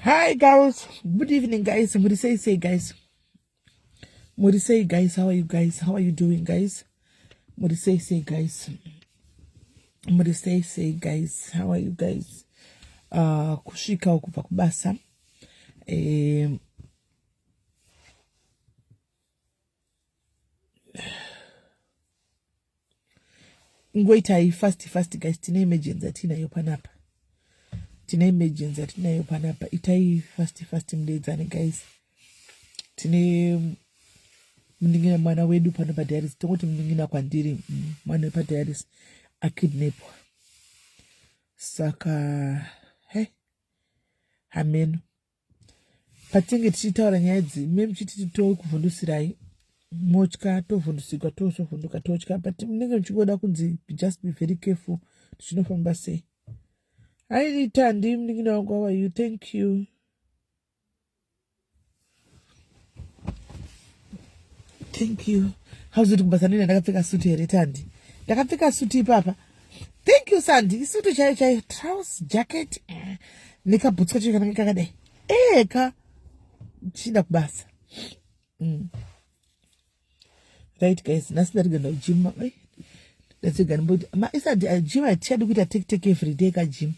Hi guys, good evening guys. Murisei guys. Murisei guys, how are you guys? How are you doing guys? Murisei guys. Murisei guys, how are you guys? Kushika ukupa kubasa. Ngwaitai fast guys. Tina emergency tina yopanapa. Tina emergency tina yopanapa. Itai fast mdezani guys. Tine mningina mwana wedu panapa diaris. Tungoti mningina kwa ndiri mwana wepa diaris akidnapwa. Saka amen. Patinge tichitaura nyaya idzi meme chititi kuvhundusirai motya tovhundusikwa tosovhunduka totya but munenge muchingoda kunzi just be very careful tichinofamba sei. Aitandi munin'ina wangu, how are you? Thank you. How's it kubasa nini ndakapfeka suti here Tandi? Ndakapfeka suti ipapa. Thank you Sandi. Suti chai trousers jacket nikabhutsa chikananga kakadai. Eka chida kubasa. Right guys, nasida gonna gym. Let's go and ma isa gym atichadi kuita take every day ka gym.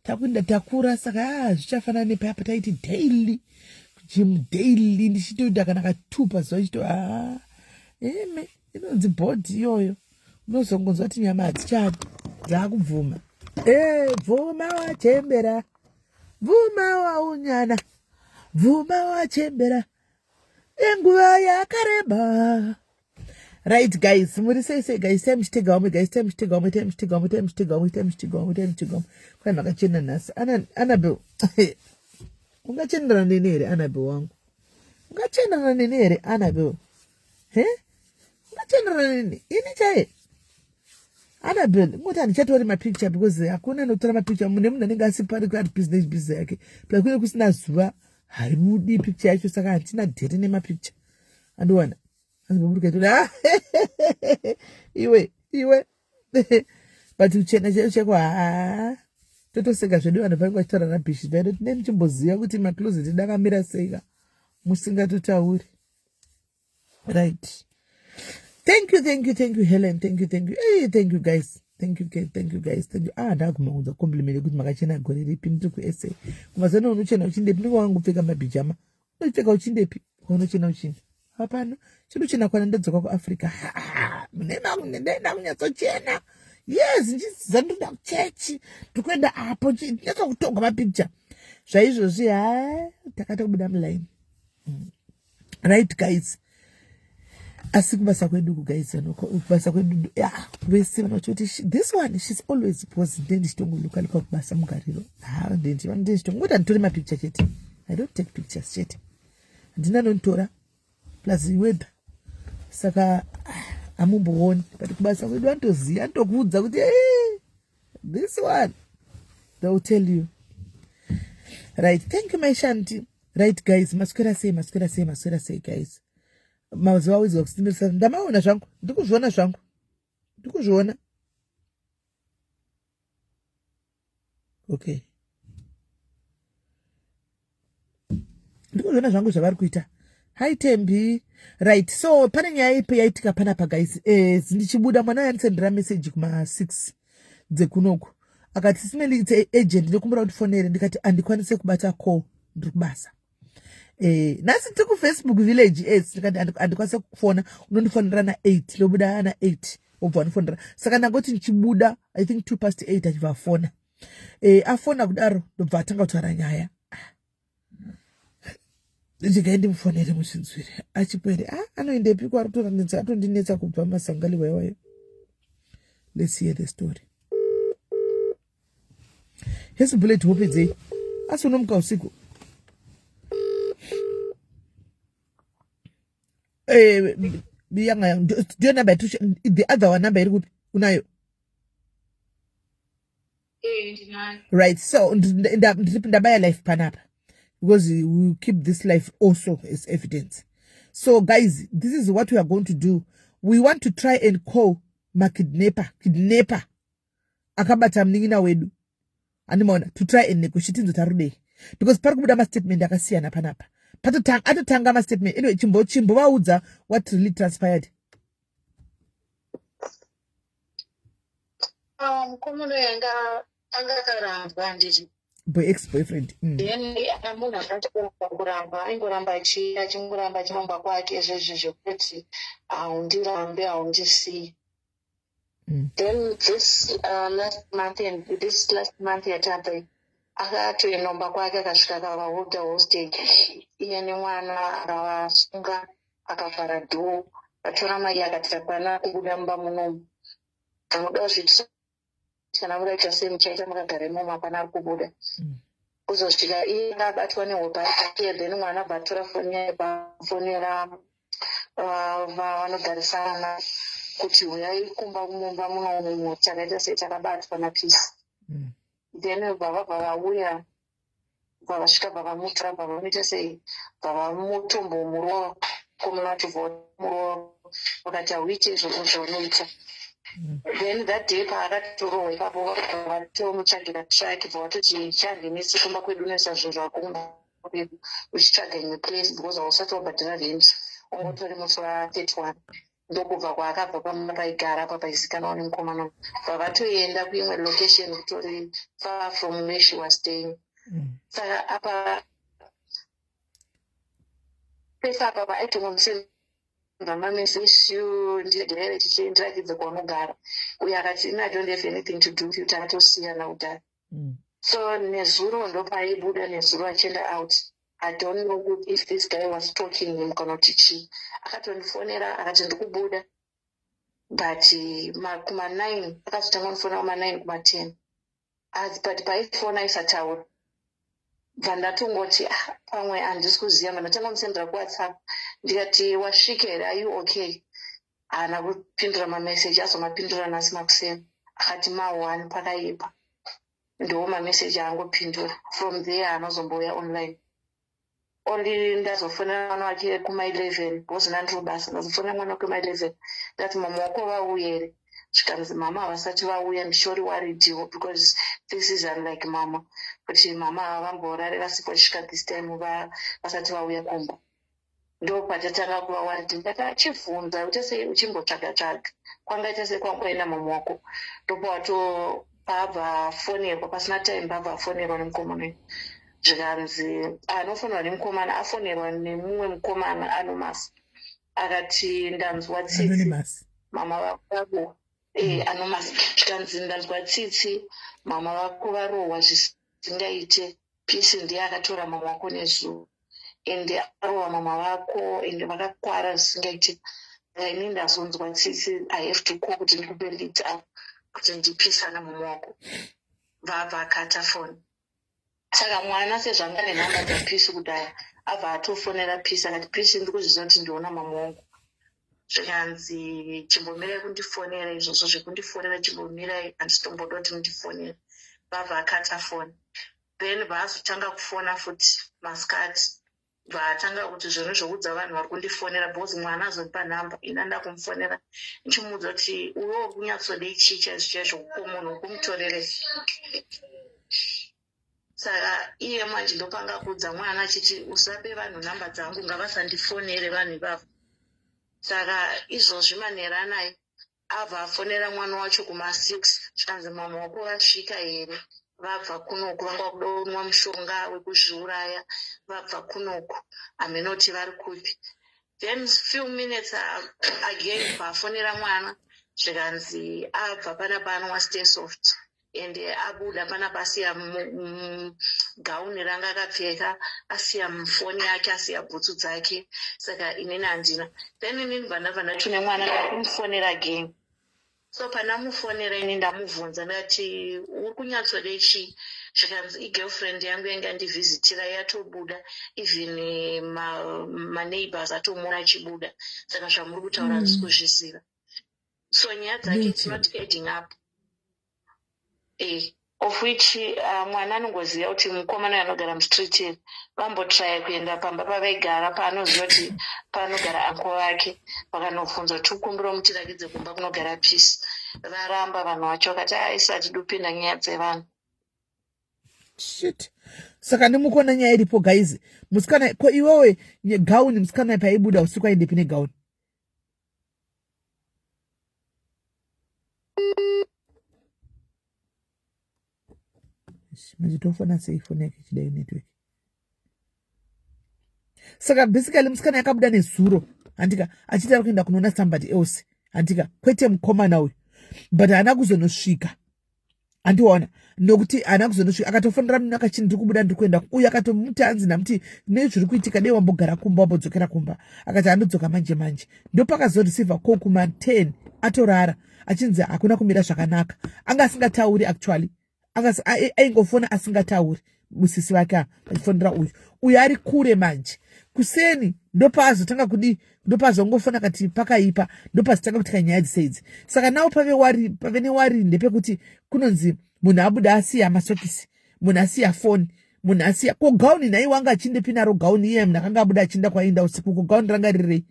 Takunda takura saka zvichafana nepapa taiti daily gym daily ndichitoita kana katupa so chito inonzi body yoyo unozongonzwa kuti nyama hadzichadi dzakubvuma. Bvuma wachembera, bvuma waunyana, bvuma wachembera enguva yakareba. Right guys, murisei guys, time chitega wame guys, time chitega wame. Kwa makachena nasi Annabel ungachendera nini Annabel wangu, ungachendera nini Annabel, ungachendera nini ini chae Annabel. Ngoti handichatori mapicture because hakuna notora mapicture mune munhu anenge asipari kuti business yake plus kune kusina zuva haribudi picture yacho saka hatina dhete nemapicture andiwana anziboburuka iwe but uchena chacho chako totoseka zvedu vanhu vange vachitaura nabhishi vaida tine muchimboziva kuti macloset dakamira seika musingatotauri. Right. Thank you Helen. Thank you. Hey, thank you guys. Thank you. Ndakumaunza compliment kuti makachena gore ripi ndiri kuSA. Kumazana unochena uchindepi ndiko wangu pfeka mabhijama. Unopfeka uchindepi? Unochena uchinde. Hapana. Chinochena kwana ndadzoka kuAfrica. Ndaenda kunyatsochena. Yes, ndizandoda kuchechi. Tukwenda apo ndinatsa kutonga mapicture. Zvaizvozvi takata kubuda muline. Right guys. Asi kubasa kwedu guys kubasa kwedu vese vanoti this one she's always posing then ndichitongoluka luka kubasa mugariro ndichitongoda nditore mapicture chete. I don't take pictures chete, ndina nontora plus weather saka amumbooni but kubasa kwedu antoziya antokuudza kuti this one they will tell you. Right, thank you my shanti. Right guys, maswera sei guys. Mazuva wizwa kusimbisa ndamaona zvangu ndikuzviona okay ndikuzviona zvangu zvavari kuita. Hi Tembi. Right, so pane nyaya ipi yaitika panapa guys. Ndichibuda mwana yanisendera message kuma 6 dzekunoku akati simeli agent ndikumbura kuti fonere ndikati andikwanise kubata call ndiri kubasa. Nasi tiku Facebook village ndikati andikwanise kufona unondifonera na 8 lobuda na 8 obva ndifonera saka ndangoti ndichibuda I think 8:02 achibva afona afona kudaro ndobva atanga kutaura nyaya ndikaenda mufonere muchinzwire achipere anoendepi kwari atondinetsa kubva masangali wayo. Let's hear the story. Here's a bullet hopedzei asi unomuka usiku ndio namba the other one number iri unayo. Right, so ndabaya life panapa because we keep this life also as evidence. So guys, this is what we are going to do. We want to try and call kidnapper akabata mning'ina wedu animaona to try and negotiate ndotarudei because pari kubuda mastatement akasiyana panapa. Atotanga mastatement. Anyway, chimbovaudza what really transpired. Mukomana yanga akakarambwa nditi Boy ex-boyfriend. then munhu akati kuramba aingoramba achingoramba achiramba kwake izvezvi zvekuti haundirambe haundisii. Then this last month yatapa akatoenomba kwake akasvika akavahodha hostage iye nemwana akavasunga akavhara dhoo atora mari akati hapana kubuda mumba munomu anoda zvitu kana muraita sei muchaita makagara imomo hapana ari kubuda. Kuzosvika iye akabatwa nehopa yake then mwana abva atora foni yaye pafonera vanogarisana kuti huyai kumba mumba munomu takaita sei takabatwa napisi. Then baba vauya vakasvika vakamutora vavamuita sei vavamutombomurova community vote murova vakati hauiti izvozvo zvaunoita. Then that day paakatorohwa ipapo vakatomutsvagira traki vavatoti changenesi kumba kwedu nesa zvinhu zvakumba kwedu uchitsvaga imwe place because hausati wabhadhara rent ungotori musi wa31 ndokubva kwaakabva pamuna paigara apa paizikanwa nemukomana vakatoenda kuimwe location kutori far from where she was staying. Saka apa pesa apa paaitongomusei vamamesishu ndiregere tichienderakidze kwaunogara uye akati I don't have anything to do with you takatosiyana kudhara. So nezuro ndopaibuda nezuro achienda out. I don't know if this guy was talking him kana kuti chii. Akatondifonera akati ndikubuda but kuma9 akazotanga kunifonera kuma9 kuma10 but paifona isataura vandatongoti pamwe handisi kuziva vandatanga musendera kuwhatsapp ndikati wasvika here are you okay haana kupindura mameseji azomapindura nhasi makuseni akati ma1 pakaipa ndo mameseji aangopindura from there haanozomboya online. Only ndazofonera mwana wake kuma11 because nandiri basa ndazofonera mwana wake kuma11 ndati mama wako vauya here zvikanzi mama havasati vauya ndishori waridhiwo because this is unlike mama kuti mama havamborarira sipo chisvika this time vasati vauya kumba. Ndo patatanga kuva waridi ndati achivhunza utese uchimbotsvaga tsvaga kwangaita sekwangoenda mama wako ndopawato pabva fonerwa pasina time pabva afonerwa nemukomana zvikanzi anofonwa nemukomana afonerwa nemumwe mukomana Anonymous akati ndanzwa tsitsi mama vako Anonymous zvikanzi ndanzwa tsitsi mama vako varohwa zvisingaite pisi ndiye akatora mama wako nezuva ende arohwa mama vako ende vakakwara zvisingaite. Ini ndazonzwa tsitsi I have to call kuti ndikupe lead up kuti ndipisana mama wako vabva akata foni. Saka mwana sezvanga nenhamba dzapisi kudhaya abva atofonera pisi akati pisi ndiri kuzviziva kuti ndiona mama wangu zvikanzi chimbomirai kundifonera izvozvo zvekundifonera chimbomirai handitomboda kuti mundifonera vabva akata foni. Then vaazotanga kufona futi masikati vatanga kuti zvinhu zvoudza vanhu vari kundifonera because mwana azopa nhamba ina ndakumufonera ndichimuudza kuti uwo kunyatsodei chii chaizvo munhu wokumutorere. Saka iye manje ndopanga kuudza mwana achiti usape vanhu nhamba dzangu ngavasandifonere vanhu ivavo. Saka izvozvi manhera naye abva afonera mwana wacho kuma6 zvikanzi mama wako vasvika here vabva kunoku vanga kuda kunwa mushonga wekuzviuraya vabva kunoku hamenoti vari kupi. Then few minutes again paafonera mwana zvikanzi abva pana paanwa stay soft ende abuda pana pasiya gauni ranga akapfeka asiya mufoni yake asiya bhutsu dzake. Saka inini handina. Then inini ndabva ndatune mwana ndakumufonera again. So pana mufonera ini ndamubvunza ndati uri kunyatsodei chii zvikanzi igirlfriend yangu yanga ndivhizitira yatobuda even maneighbors atomuona achibuda saka zvamuri kutaura handisi kuzviziva. So nyaya dzake it's not adding up. Of which mwana anongoziva kuti mukomana anogara mustreet here vambotraya kuenda pamba pavaigara paanoziva kuti panogara anko vake vakanobvunza kuti ukumbira mutirakidze kumba kunogara pisi varamba vanhu vacho vakati isati dupinda nyaya dzevanhu. shit. Saka ndimukona nyaya iripo guys. Musikana ko iwewe gauni musikana paibuda usiku aende pine gauni. Majitofona sei phone yake chidai network. Saka basically musikana yakabuda nezuro. Andika achita kuenda kunona somebody else. Andika kwete mukomana uyu. But ana kuzonosvika. Andiona nokuti ana kuzonosvika akatofonera munhu akachini ndiri kubuda ndiri kuenda uyu akatomuti anzi namuti nezviri kuitika dei wambogara kumba wambodzokera kumba akati andodzoka manje ndopakazoreceiva call kuma 10 atorara achinzi hakuna kumira zvakanaka anga asingatauri actually aingofona asingatauri musisi wake achifonera uyu ari kure manje kuseni ndopazotanga kudi ndopazongofona kati pakaipa ndopazotanga kutika nyaya dziseidzi saka nawo pave newari ndepekuti kunonzi munhu abuda asiya masokisi munhu asiya foni munhu asiya ko gauni nai wanga achinde pinaro gauni iye munhu akanga abuda achinda kwainda usiku ko gauni ranga rirei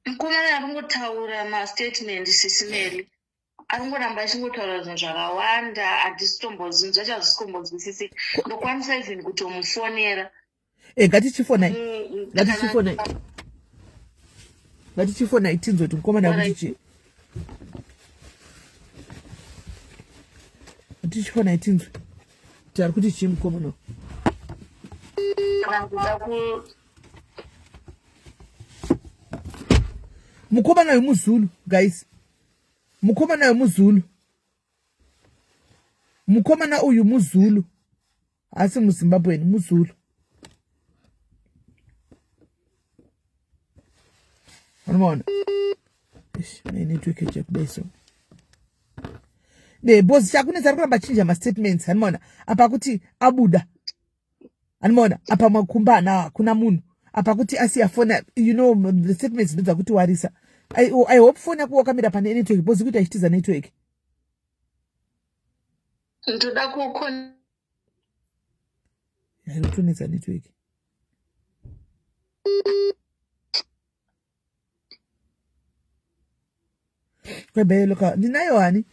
mukomana aringotaura mastatement sisimeli aringoramba achingotaura zvinhu zvakawanda handisitombozinzwa chazisitombodzwisisi ndokwanisa even kutomufonera ngatichifonai tinzwe kuti mukomana akutichi ngatichifonai tinzwe kuti ari kuti chii mukomana mukomana wemuzulu guys mukomana wemuzulu mukomana uyu muzulu asi muzimbabweni muzulu unoona network yekudai so bosi chakunetsa ari kuramba chinja mastatements anomaona apa kuti abuda anomaona apa makumba ana kuna munhu apa kuti asiya fona the statements ndodza kuti warisa I hope foni yako wakamira pane network bosi kuti achitiza network ndoda kukona yainotonetsa network kwebeloka ndinayo hani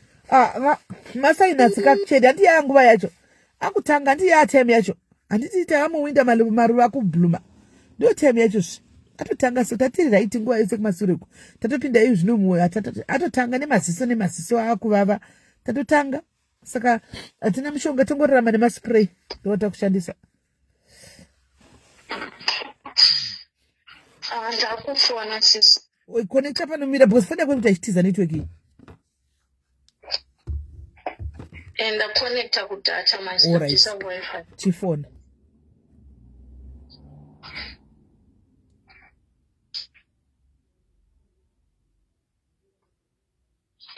masainatsi kakuchedi handiti yaya nguva yacho akutanga handiti yaya time yacho handiti takamuwinda maruva akubluma ndo time yacho atotanga so tatiri raiti nguva yose kumasureko tatopinda iyo zvino mumwe atotanga nemaziso akuvava tatotanga saka hatina mishonga tongorarama nemaspray ndota kushandisa ndakufona sisi connecta panomira because fana kwekuti achitiza network iyi ndaconnecta kudata mazisa wifi chifona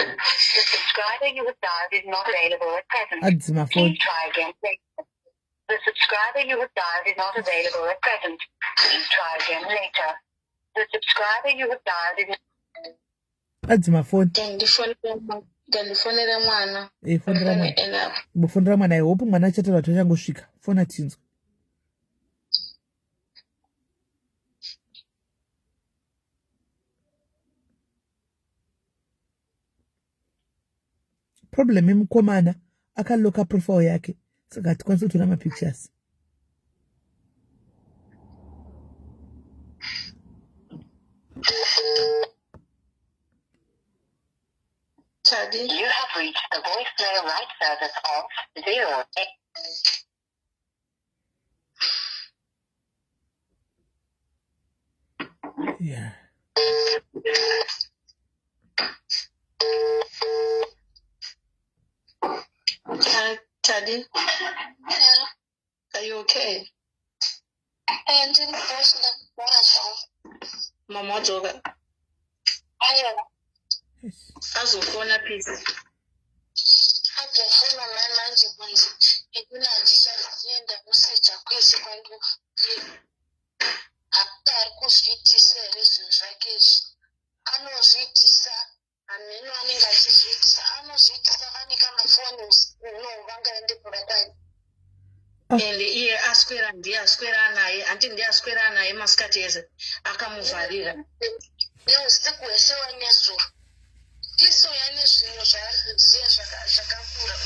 The subscriber you have dialed is not available at present. adzima phone. Please try again later. The subscriber you have dialed is not available at present. Please try again later. The subscriber you have dialed is not... adzima phone. Ndandifonera mwana. Fonera mwana. Mufonera mwana I hope mwana achataura tachangosvika. Fona tinzwa. Problem yemukomana akaloka profile yake saka hatikwanisi kutora mapictures. You have reached the voicemail right service of 0. Yeah. Tadi? Yeah. Are you okay? And in Mama Joga. Azofona pisi. Azofona manje kwanza. Ikuna ndisazienda kusecha kwese kwangu. Akari kuzvitisa ere zvinhu zvake izvi. Anozvitisa ameno anenge achizvitisa anozvitisa vanika mafoni vangaende kuradai. And iye aswera ndiye aswera naye anti ndiye aswera naye masikati ese akamuvharira. Usiku wese wanezuva iso yane zvinhu zvaziya zvakakura.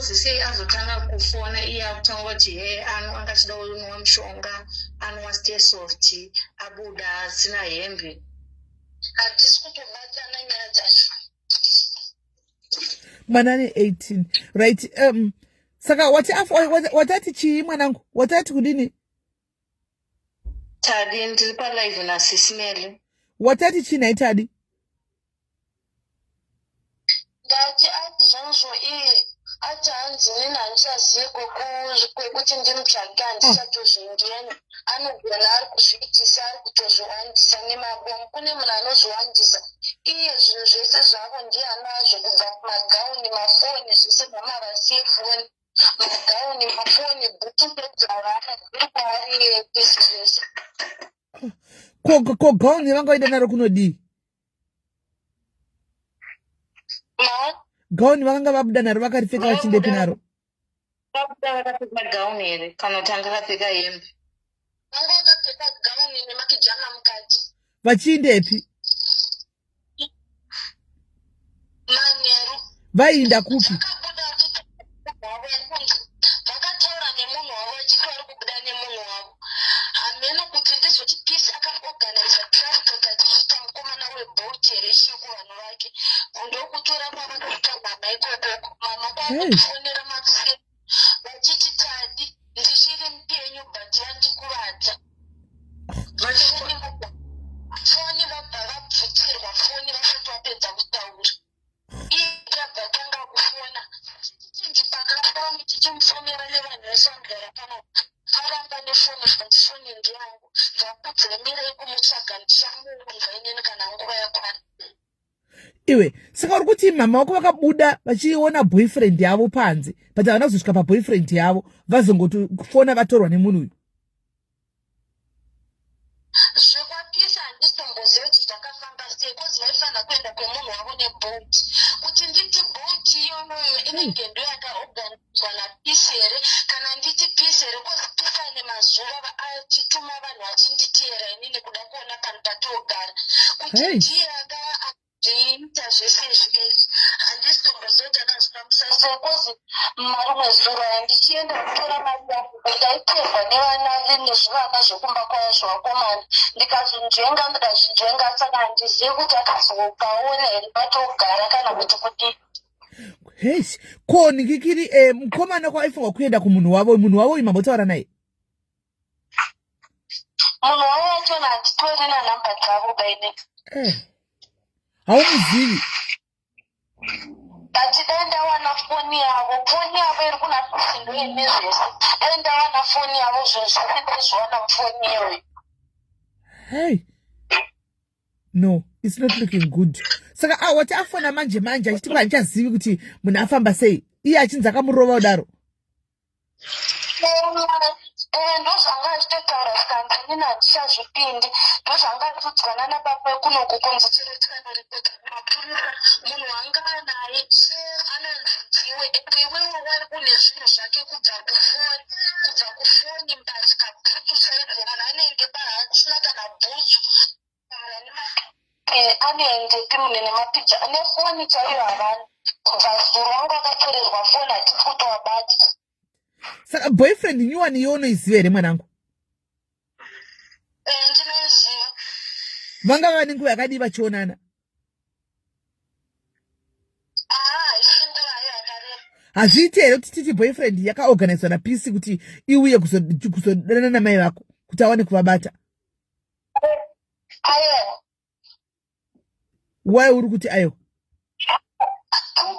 because sei azotanga kufona iye akutanga kuti he angachida unwa mushonga anwa stay soft abuda asina hembe hatisi kutobatana nyaya dzacho manane 18 right. Saka watati chii mwanangu, watati kudini Tadi ndiri palive nasismele watati chii naitadi ndati ati zvanozvo iye ati hanzi nini handichazivi kwekuti ndimutsvage handichatozvingeni anogona ari kuzviitisa ari kutozviwandisa nemabomu kune munhu anozviwandisa iye zvinhu zvese zvavo ndiye anazvo kubva kumagauni mafoni zvese zvamavasiye foni magauni mafoni bhutu pedzavana zviri kwaari iye pisi zvese ko gauni vangaida naro kunodii gauni vakanga vabuda naro vakaripfeka vachindepi naro vabuda vakapfeka gauni here kana kuti anga akapfeka hembe vanga vakapfeka gauni nemakijama mukati vachiindepi manheru vaiinda kupi vakataura nemunhu wavo vachiti vari kubuda nemunhu wavo hameno kuti ndizvoti pisi akaorganiza transport achisvita mukomana weboat here chii kuvanhu vake ndokutora mavanoita mama ikokoko mama kwakufonera maxi vachiti tadi ndichiri mupenyu but vandikuvadza foni vabva vabvutirwa foni vasati vapedza kutaura iye kabva tanga kufona ndipakafoni tichimufonera nevanhu vesangara pano aramba nefoni zvati foni ndiyangu ndakudzemirai kumutsvaga ndichamuunza inini kana nguva yakwana iwe saka uri kuti mama wako vakabuda vachiona boyfriend yavo panze but havana kuzosvika paboyfriend yavo vazongotofona vatorwa nemunhu uyu zvekwapisa handitomboziva kuti zvakafamba sei kozi vaifanira kuenda kwemunhu wavo neboat kuti nditi boat iyoyoyo inenge ndo yakaorganidzwa napisi here kana nditi pisi here kozi pisa nemazuva achituma vanhu vachinditeera inini kuda kuona panhu patogara kuti ndiye akazviita zvese izvi handisitomboziva kuti akazvifambisa sei kozi marumwe zuro handichienda kutora mari yangu ndaitevwa nevana nezvivana zvekumba kwaya zvevakomana ndikazvinzvenga ndikazvinzvenga saka handizivi kuti akazokaona here patogara kana kuti kudii heshi ko nikikiri mukomana kwaifunga kuenda kumunhu wavo uyu mambotaura naye munhu wavo wachona handitori nanhamba dzavo baine haumuzivi ati dai ndawana foni yavo iri kuna pisindo zvese dai ndawana foni yavo zvezvese ndaizviwana mufoni iyoyo hey no it's not looking good saka wati afona manje achiti handichazivi kuti munhu afamba sei iye achinzi akamurova kudaro ndozvanga achitotaura sikanzi nini handichazvipindi ndozvanga achiudzwana nababa ekunoku kunzi chiretanaripota mapurisa munhu wanga anaye anonziwe iwewo wari une zvinhu zvake kubva kufoni mbatya putu saidzi vanhu anenge bahasina kana bhutsu anendepi munhu nemapija nefoni chaiyo havana kubva zuro wanga akatorerwa foni hatisi kuti wabata saka boyfriend nyuwani younoiziva here mwanangu ndinoiziva vanga vane nguva yakadii vachionana isinguva yakareba hazviiti here kuti titi boyfriend yakaorganizwa napisi kuti iuye kuzodana namai vako kuti awane kuvabata ayo wai uri kuti ayo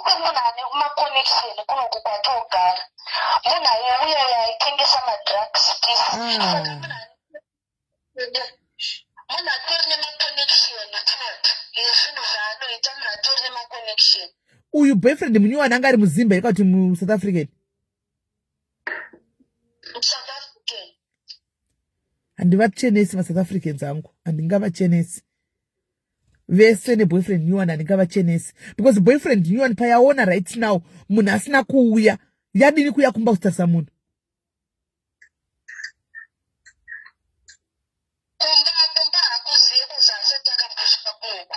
munhu ane maconnection kunoku kwatogara munhu aiuya yaitengesa madrugs pisi munhu atori nemaconnection ezvinhu zvaanoita munhu atori nemaconnection uyu boyfriend munyuwani anga ari muzimba yakati musouth african South African handivachenesi masouth africans angu handingavachenesi vese neboyfriend nyuwani handingavachenesi because boyfriend nyuwani payaona right now munhu asina kuuya yadini kuya kumba kutarisa munhu kumba hakuzivi kuzasi takambosvika kunoku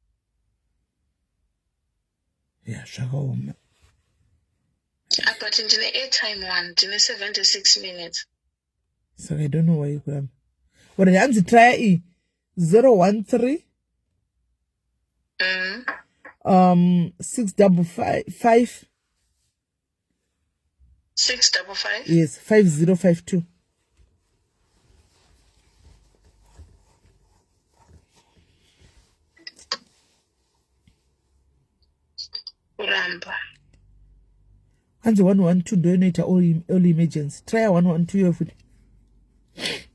Yeah, shaka But in the airtime one, in 76 minutes. So I don't know why you could. What I have to try 013 655 655. yes 5052. Uramba. And the 112 donate all emergency. Try 112 of it. Please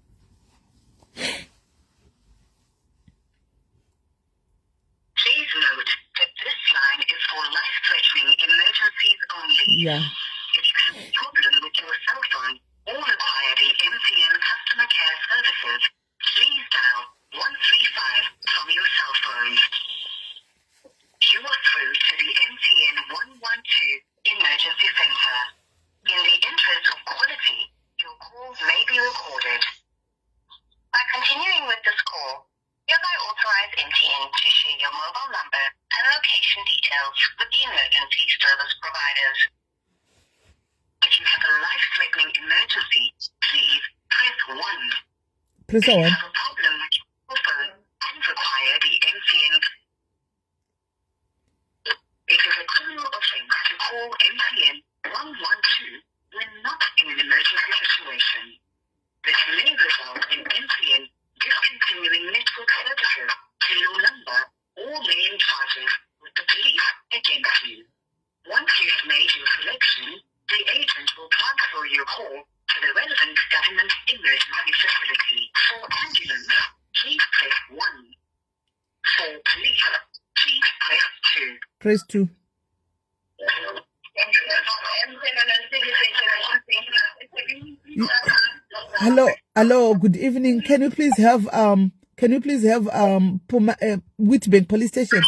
note that this line is for life-threatening emergencies only. Yeah. If you have a problem with your cell phone or require the MTN customer care services, please dial 135 from your cell phone. You are through to the MTN 112 Emergency Center. In the interest of quality, your calls may be recorded. By continuing with this call, hereby authorize MTN to share your mobile number and location details with the emergency service providers. If you have a life-threatening emergency, please press 1. Press If you 1. have a problem with your phone and require the MTN, it is a criminal offense to call MTN 112 when not in an emergency situation. This may result in MTN discontinuing network services to your number or laying charges with the police against you. Once you've made your selection, the agent will transfer your call to the relevant government emergency facility. For ambulance, please press 1. For police, please press 2. Press 2. Hello, good evening. Can you please have Witbank police station?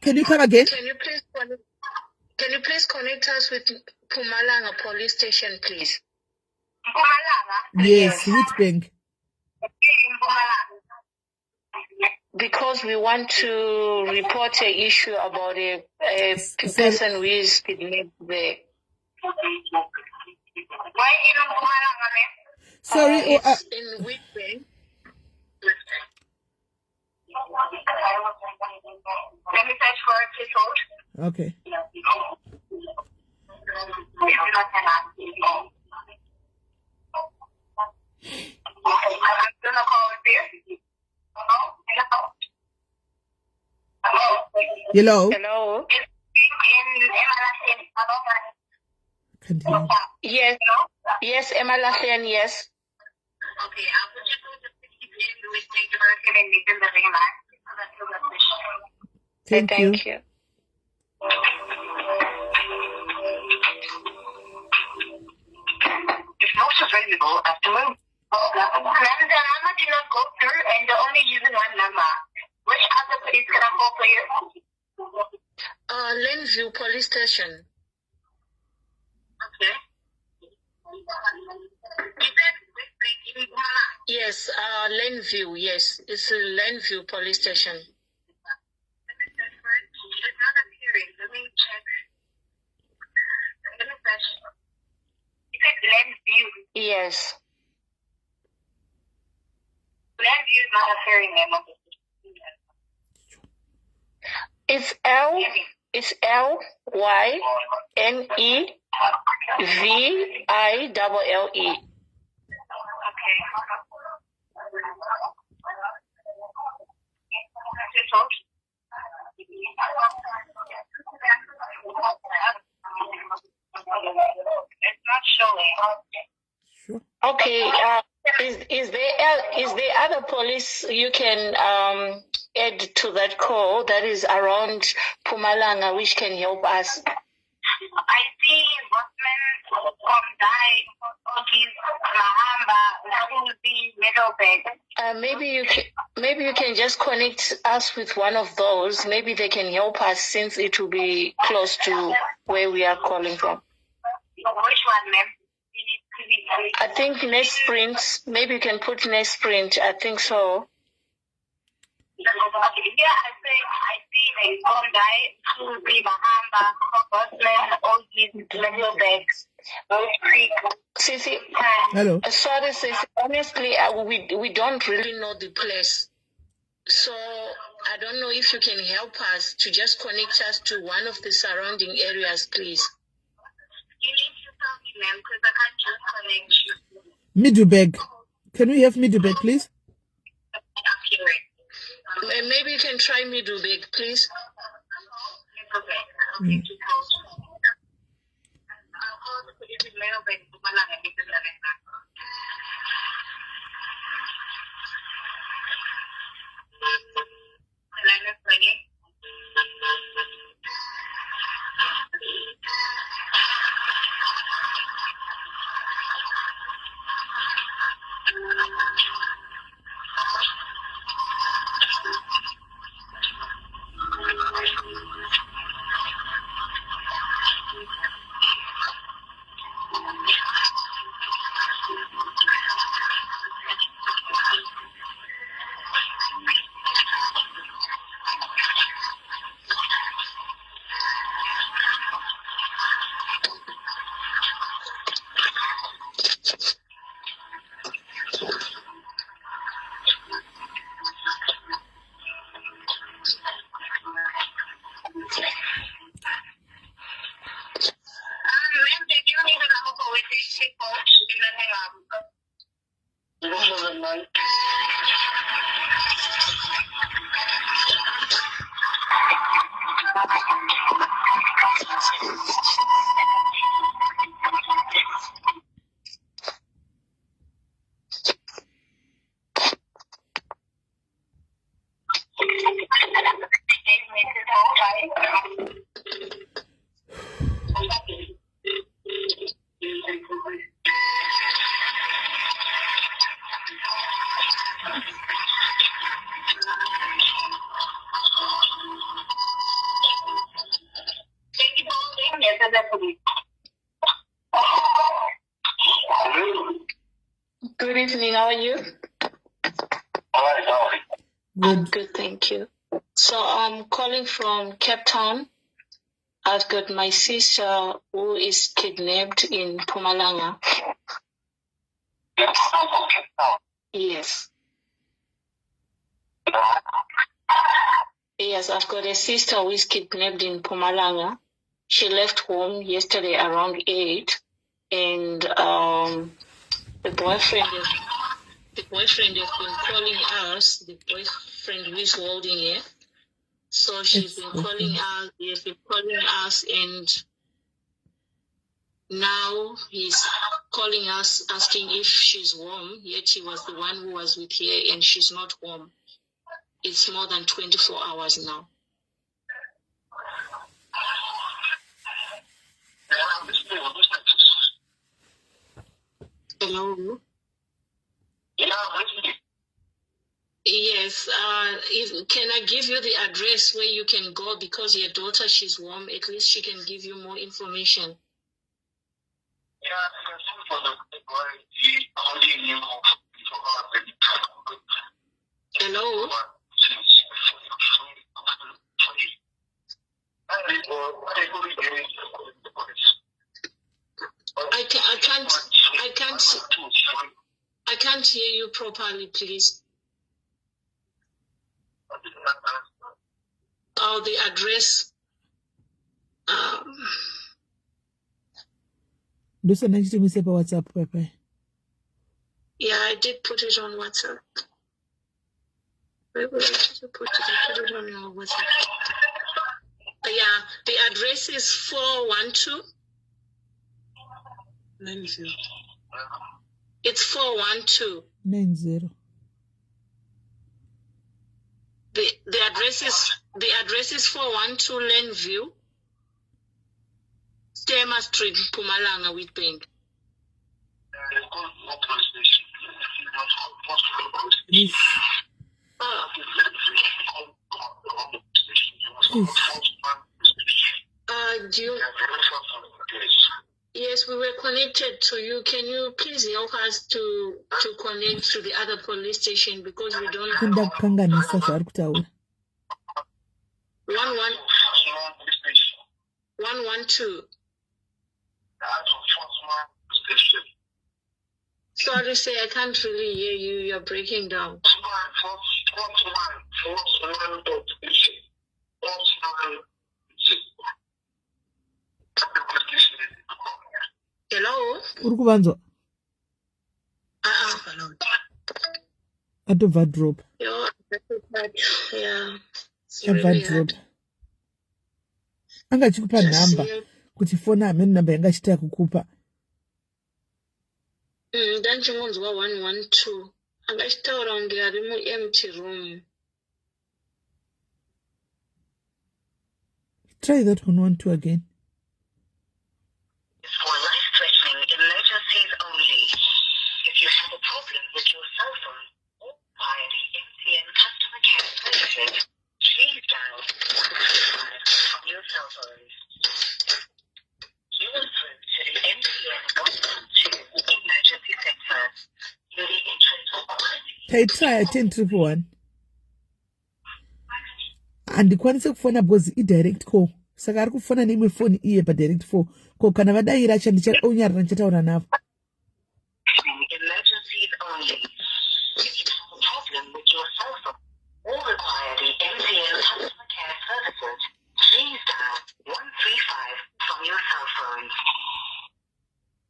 Can you come again? Can you please connect us with Mpumalanga police station, please? Yes, Witbank. Because we want to report an issue about a person who is kidnapped there. Sorry, it's in Witbank. Let me search for it, please hold. Okay. I'm gonna call it there. Hello. Hello. Continue. Yes. Yes, Emma Lachen, yes. Okay, I'll put you through the 60 days with take the person and meet them the ring line. Thank you. Thank you. If not available at the moment. The number did not go through and they're only using one number. Which other police can I call for you? Lenview police station. Okay. Is that in Gumala? Yes, Lenview, yes. It's a Lenview police station. Let me search for it. It's not appearing. Let me check. Let me search. You said Lenview. Yes. Lenview is not appearing there. It's LYNEVILLE. Okay. Just hold. It's not showing. Sure. Okay. Is there other police you can add to that call that is around Mpumalanga which can help us? I see Bosman, Dai, Ogis, Mahamba, Middleburg. Maybe you can just connect us with one of those. Maybe they can help us since it will be close to where we are calling from. Which one, ma'am? I think Nesprint, maybe you can put Nesprint, I think so. Yeah, I see like all diet, Susie, Bahamba, Bosman, all these little bags. Sissy, Hello. sorry, Sissy. Honestly, we don't really know the place. So I don't know if you can help us to just connect us to one of the surrounding areas, please. You need to tell me, ma'am, because I can't just connect you. Middleburg. Can we have Middleburg, please? Maybe you can try Middleburg, please. Good evening, how are you? I'm good, thank you. So I'm calling from Cape Town. I've got my sister who is kidnapped in Mpumalanga. Yes. Yes, I've got a sister who is kidnapped in Mpumalanga. She left home yesterday around 8, and the boyfriend has been calling us, the boyfriend who is holding her. So she's been calling us, he has been calling us, and now he's calling us asking if she's home, yet she was the one who was with her and she's not home. It's more than 24 hours now. Hello? Yes, can I give you the address where you can go, because your daughter, she's home, at least she can give you more information. Hello? I can't hear you properly, please. Oh, the address. Do some next thing we say about WhatsApp, Papa. Yeah, I did put it on WhatsApp. Where did you put it? I put it on your WhatsApp. Yeah, the address is 412. It's 412. 90. The address is 412 Lenview, Stema Street, Mpumalanga, Witbank. Yes. Yes, we were connected to you. Can you please help us to connect to the other police station because we don't have Ndakukanganisa zvaari kutaura. 112. Sorry, say I can't really hear you. You're breaking down. Hello? Uri kuvanzwa? Atobva drop. Yeah. Abva drop. Anga chikupa namba kuti fona hamene namba yanga chita kukupa. Ndanchimunzwa 112. Angachitaura kunge ari mu-empty room. Try that 112 again. For life-threatening emergencies only. If you have a problem with your cell phone or via the MTN customer care services, please dial 135 from your cell phone. You will through to the MTN 112 emergency center. In the interest of quality. Try 1011. Handikwanise kufona because i-direct call. Saka ari kufona neimwe phone iye pa-direct 4. Ko kana vadaira onyarira ndichataura navo. Emergencies only. If you have a problem with your cell phone or require the MTN customer care services, please dial 135 from your cell phone.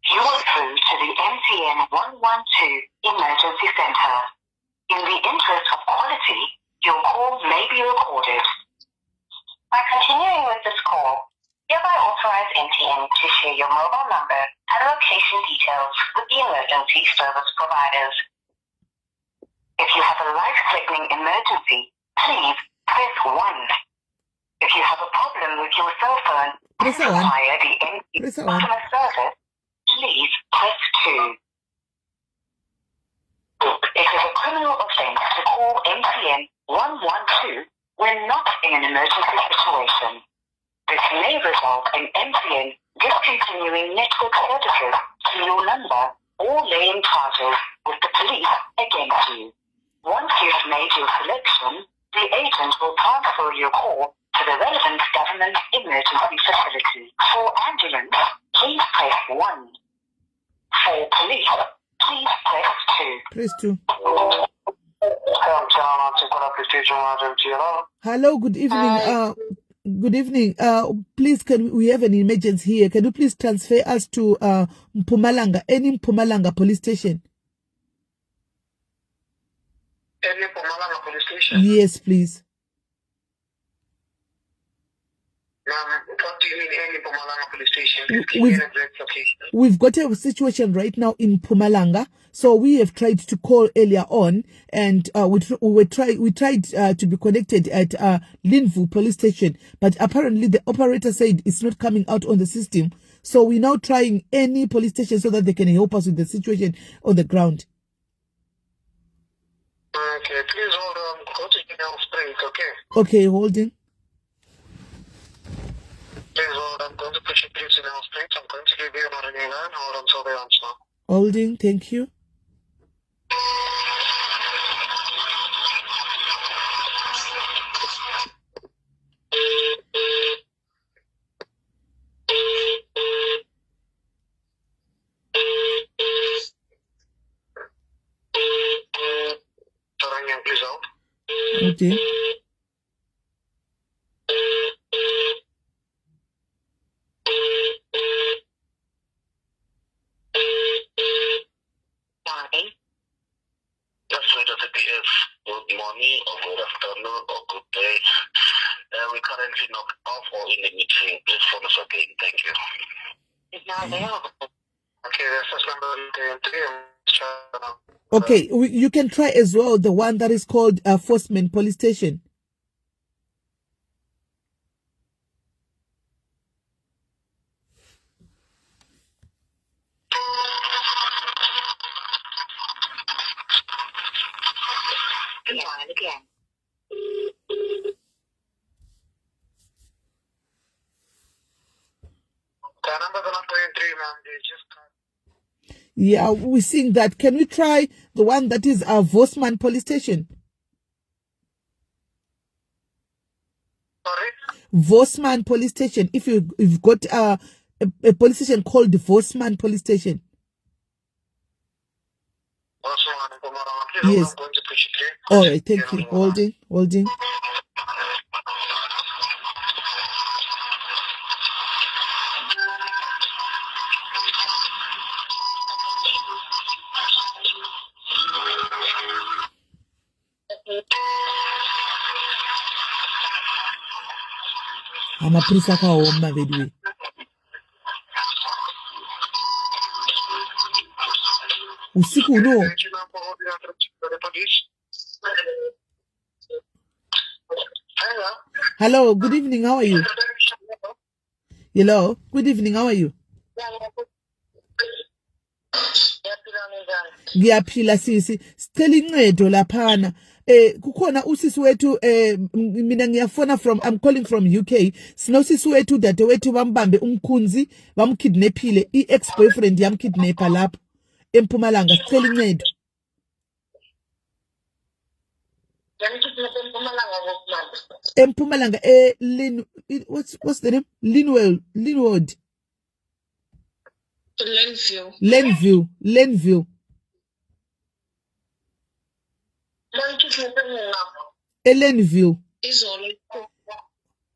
You are through to the MTN 112 emergency center. In the interest of quality, your call may be recorded. By continuing with this call, hereby authorize MTN to share your mobile number and location details with the emergency service providers. If you have a life-threatening emergency, please press 1. If you have a problem with your cell phone and Press 1. require the MTN Press 1. customer service, please press 2. It is a criminal offense to call MTN 112 when not in an emergency situation. This may result in MTN discontinuing network services to your number or laying charges with the police against you. Once you have made your selection, the agent will transfer your call to the relevant government emergency facility. For ambulance, please press 1. For police, please press 2. Press 2. Hello, good evening. Good evening. Please, can we have an emergency here? Can you please transfer us to Mpumalanga, any Mpumalanga police station? Any Mpumalanga police station? Yes, please. What do you mean any Mpumalanga police station? We've got a situation right now in Mpumalanga. So we have tried to call earlier on, and we tried to be connected at Linvu police station, but apparently the operator said it's not coming out on the system. So we're now trying any police station so that they can help us with the situation on the ground. Okay, please hold on. Go to General Springs, okay? Okay, holding. Please hold on. I'm going to push you through to General Springs. I'm going to give you another name. Hold on till they answer. Holding, thank you. Taranya, please hold. Okay. Good morning or good afternoon or good day. We currently not off or in the meeting. Please phone us again. Thank you. Is now available. Okay, that's number 3. Okay, you can try as well the one that is called Forceman Police Station. Again. The number is not 3, ma'am. They just Yeah, we're seeing that. Can we try the one that is Vosman police station? Sorry? Vosman police station. If you've got a police station called the Vosman police station. Also, Yes. I'm going to push it. All right, thank you. Holding. Amaphilisi akaoma vedwe. Usiku uno. Hello, good evening, how are you? Hello, good evening, how are you? Ngiyaphila sisi, sicela incedo laphana. Kukhona usisi wethu mina ngiyafona I'm calling from UK. Sinosisi wethu dadewethu bambambe umkhunzi, bamkidnappile, i-ex-boyfriend yamkidnappa lapho eMpumalanga. Sicela incedo. Empumalanga, what's the name? Linwood. Lenville. Elenville.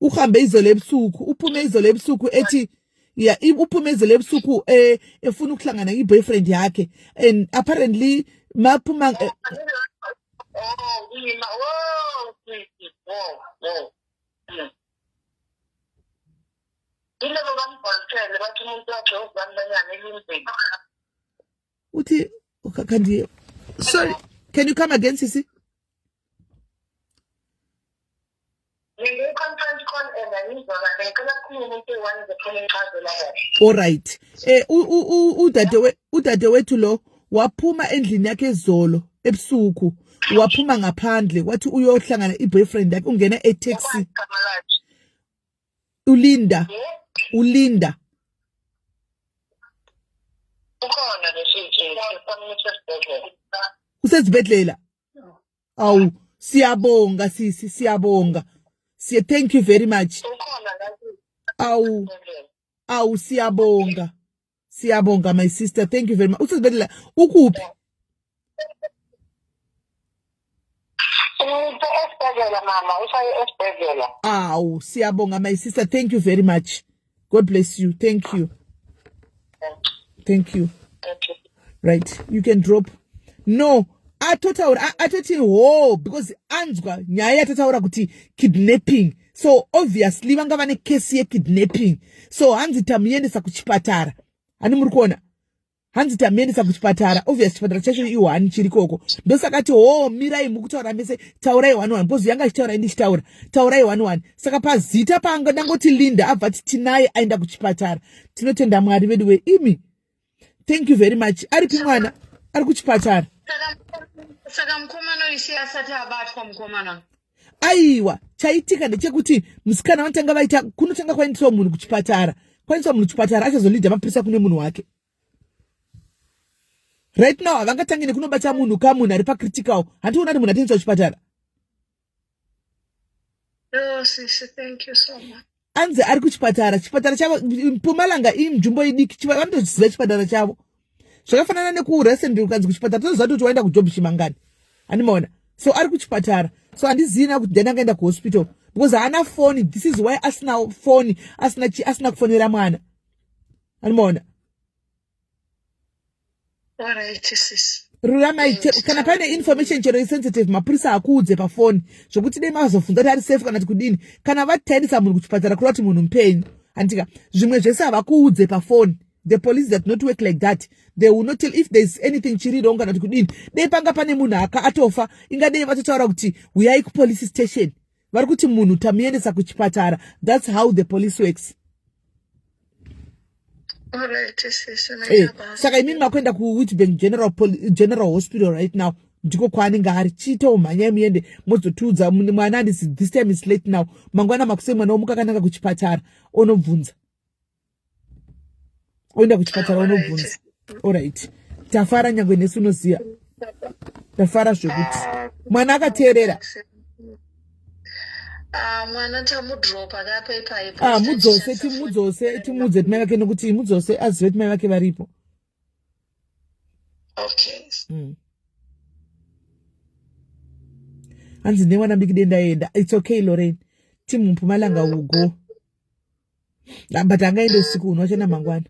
Uhambe izolo ebusuku, uphume izolo ebusuku ethi yeah, uphume izolo ebusuku efuna ukuhlangana i-boyfriend yakhe, and apparently maphuma uthi kanti sorry, can you come again sisi? All right. Udadewethu lo waphuma endlini yakhe ezolo ebusuku, waphuma ngaphandle wathi uyohlangana i-boyfriend yakhe, ungena e-taxi. Ulinda. Usezibhedlela. Awu, siyabonga sisi, siyabonga. Thank you very much. Awu, siyabonga. Siyabonga my sister, thank you very much. Usezibhedlela ukuphi? Awu, siyabonga my sister, thank you very much. God bless you. Thank you. Right, you can drop. No, atoti ho because anzwa nyaya tataura kuti kidnapping. So obviously vanga vane case ye kidnapping. So hanzi tamuendesa kuchipatara. Ani muri kuona? Hanzi tamuendesa kuchipatara. Obviously chipatara chacho i1 chiri koko. Ndosakati mirai mukutaura mese taurai 11 because yanga chitaura indi chitaura. Taurai 11. Saka pazita panga dangoti Linda abvati tinaye aenda kuchipatara. Tinotenda Mwari vedu we imi. Thank you very much. Aripi mwana? Ari kuchipatara. Saka mkomano isi asati abatwa mkomano. Aiwa, chaitika ndechekuti musikana vanotanga vaita kunotanga kwaendeswa munhu kuchipatara. Kwaendeswa munhu kuchipatara achazolidha mapirisa kune munhu wake. Right now havangatangine kunobata munhu kamunhu ari pacritical. Handiona kuti munhu atendeswa kuchipatara. Oh, sis, thank you so much. Anze ari kuchipatara. Chipatara chavo Mpumalanga inzvimbo idiki. Vanotoziva chipatara chavo. Zvakafanana nekuresen ukanzi kuchipatara toziva kuti waenda kujob chimangani. Animaona. So ari kuchipatara. So andizina kuti ndena akaenda kuhospital because haana phone. This is why asina phone, asina kufonera mwana. Animaona. All right, sis. Rurama kana pane information chero sensitive mapurisa akuudze pa phone zvokuti dai mazofunza kuti ari safe kana kudini kana vatendisa munhu kuchipatara kuri kuti munhu mupenyu andika zvimwe zvese havakuudze pa phone. The police that not work like that. They will not tell if there's anything chiri wrong kana kudini. Dai panga pane munhu atofa ingadai vatotaura kuti uyai ku police station. Vari kuti munhu tamuendesa kuchipatara. That's how the police works. All right, sis. Saka imini makwenda ku Witbank General Hospital right now. Ndiko kwaanenge ari chita umhanya muende mozotudza mwana andisi this time is late now. Mangwana makuse mwana womuka kananga kuchipatara onobvunza. Oenda kuchipatara onobvunza. All right. tafara nyangwe nesu unoziya tafara zvokuti mwana akateerera mwana tamudropa akapa ipapo mudzose timudze timai vake nokuti mudzose azive timai vake varipo. Okay. Hanzi newana big denda enda. It's okay Lorraine. Timu Mpumalanga will go. But angaende usiku unachana mangwana.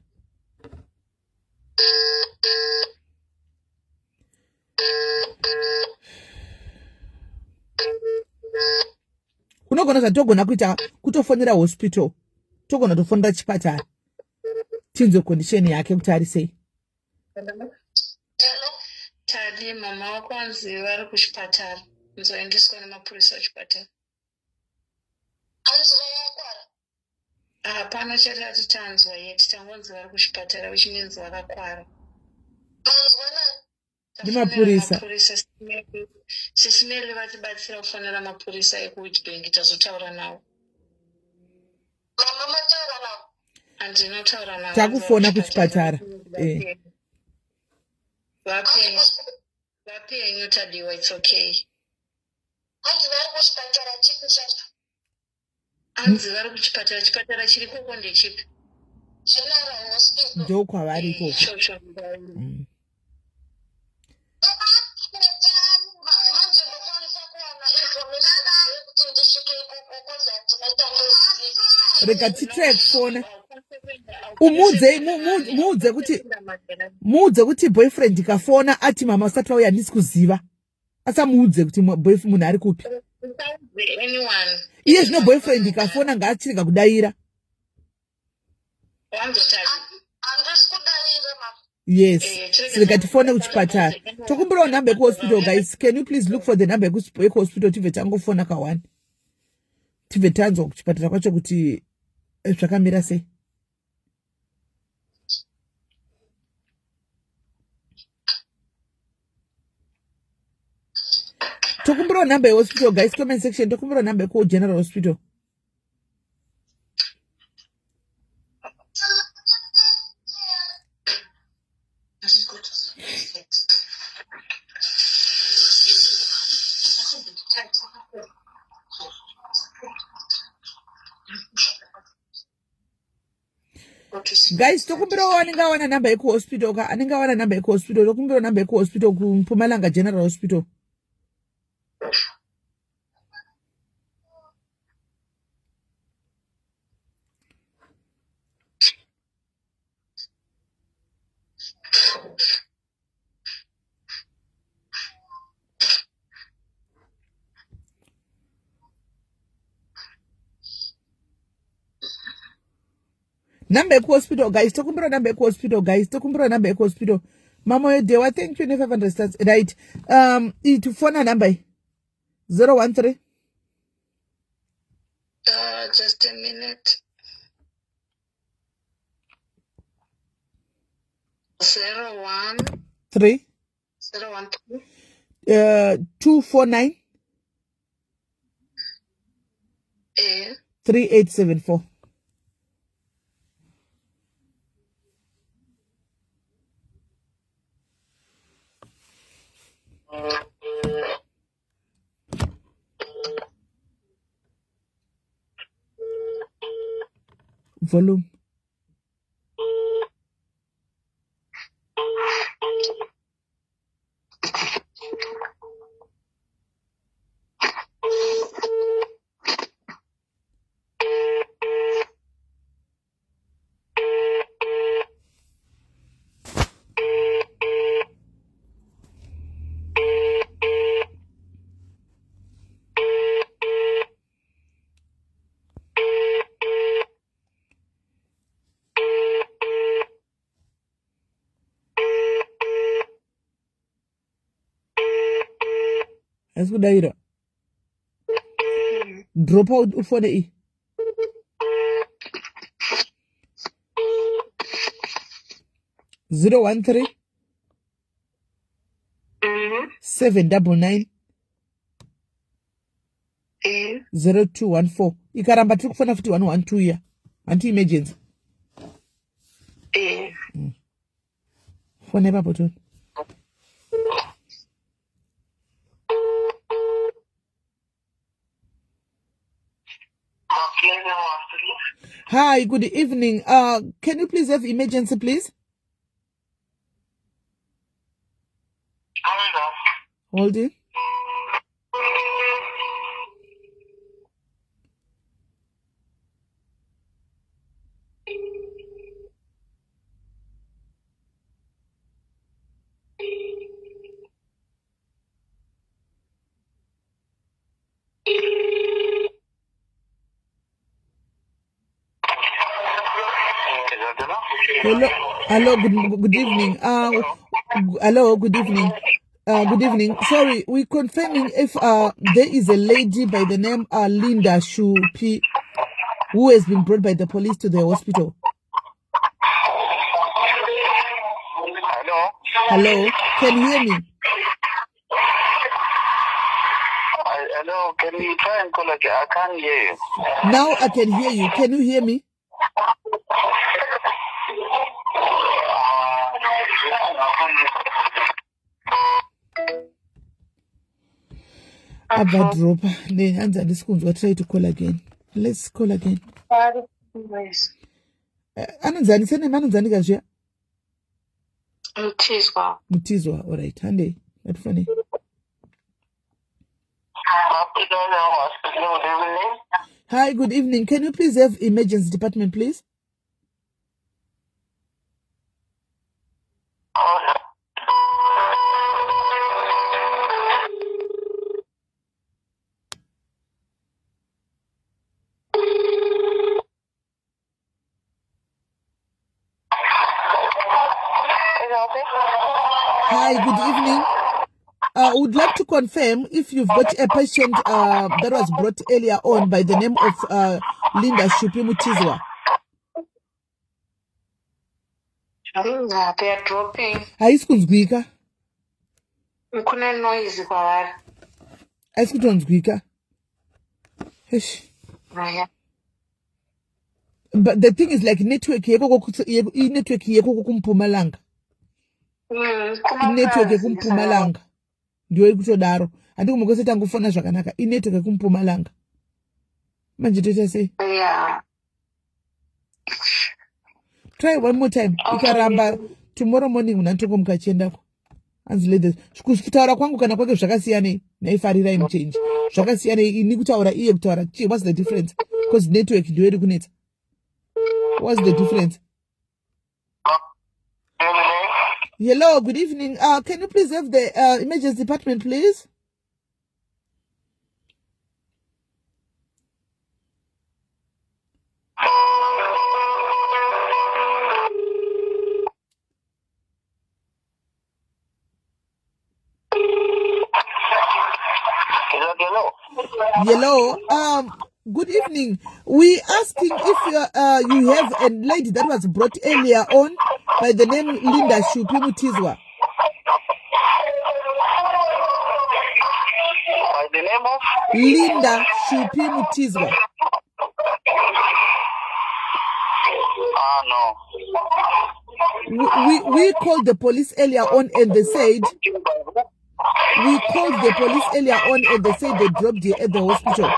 Unogona zatogona kuita kutofonera hospital. Togona tofonera chipatara. Tinzo condition yake kuti arisei. Tadi mama wako anzi vari kuchipatara. Nzoendeswa nemapurisa kuchipatara. Anzi vayakwara? Hapana chati atitanzwa yeti tangonzi vari kuchipatara which means vakakwara. Anzwa nani? Nemapurisa. Sisimeli vatibatsira kufonera mapurisa ekuWitbank tazotaura nawo. Mama mataura nawo? Andinotaura nawo. Takufona kuchipatara. Vapenyu tadiwa, it's okay. Anzi vari kuchipatara chipi chacho? Anzi vari kuchipatara, chipatara chiri koko ndechipi? General Hospital. Ndokwavari ikoko. Ichocho. Rega titrai kufona. Muudze kuti boyfriend kafona ati mama usati vauya handisi kuziva. Asa muudze kuti boyfriend munhu ari kupi. Iye zvino boyfriend kafona ngaachirega kudaira. Yes. Rega tifone kuchipatara. Tokumbirawo number hospital guys. Can you please look for the number hospital tive tangofona ka1. Tive tanzwa kuchipatara kwacho kuti zvakamira sei. Tokumbirawo number hospital guys, comment section. Tokumbirawo number General Hospital. Guys, tokumbirawo anenge awana number yekuhospital ka anenge awana number yekuhospital tokumbirawo number yekuhospital kuMpumalanga General Hospital. Number hospital guys, tokumbirawo number hospital guys, tokumbirawo number hospital. Mama Dewa, thank you 500 stars. Right. To phone number 013. Just a minute. 3 249 3874. Volume. As good idea. Drop out for the 013 799 0214. Ikaramba tiri kufona futi 112 ya. Anti emergency. Phone ipapo tu. Hi, good evening. Can you please have emergency, please? Hold it. Hello, good evening. Hello, good evening. Good evening. Sorry, we're confirming if there is a lady by the name Linda Shupi who has been brought by the police to the hospital. Hello, can you hear me? Hello, can you try and call again? I can't hear you. Now I can hear you. Can you hear me? Abadropa. Try to call again. Let's call again. Ananzani sene mananzani kazvia? Mutizwa, all right. Hande, that's funny. Hi, good evening. Can you please have emergency department, please? Hi, good evening. I would like to confirm if you've got a patient that was brought earlier on by the name of Linda Shupi Mutizwa. They are dropping. Aisikuzwika. Kune noise kwavari. Aisikutonzwika. Right. But the thing is like network network yeko kumpumalanga. Network yekumpumalanga. Ndio ikutodaro. Andiko mukose tangufona zvakanaka. Network yekumpumalanga. Manje toita sei? Yeah. Try one more time. Ikaramba tomorrow morning unatoko mukachendako. Anzilede. Kutaura kwangu kana kwake zvakasiyana naifarira imchange. Zvakasiyana ini kutaura iye kutaura. What's the difference? Because network ndio iri kunetsa. What's the difference? Hello, good evening. Can you please have the emergency department, please? Hello. Good evening. We asking if you have a lady that was brought earlier on by the name Linda Shupi Mutizwa. By the name of? Linda Shupi Mutizwa. No. We called the police earlier on and they said they dropped her at the hospital.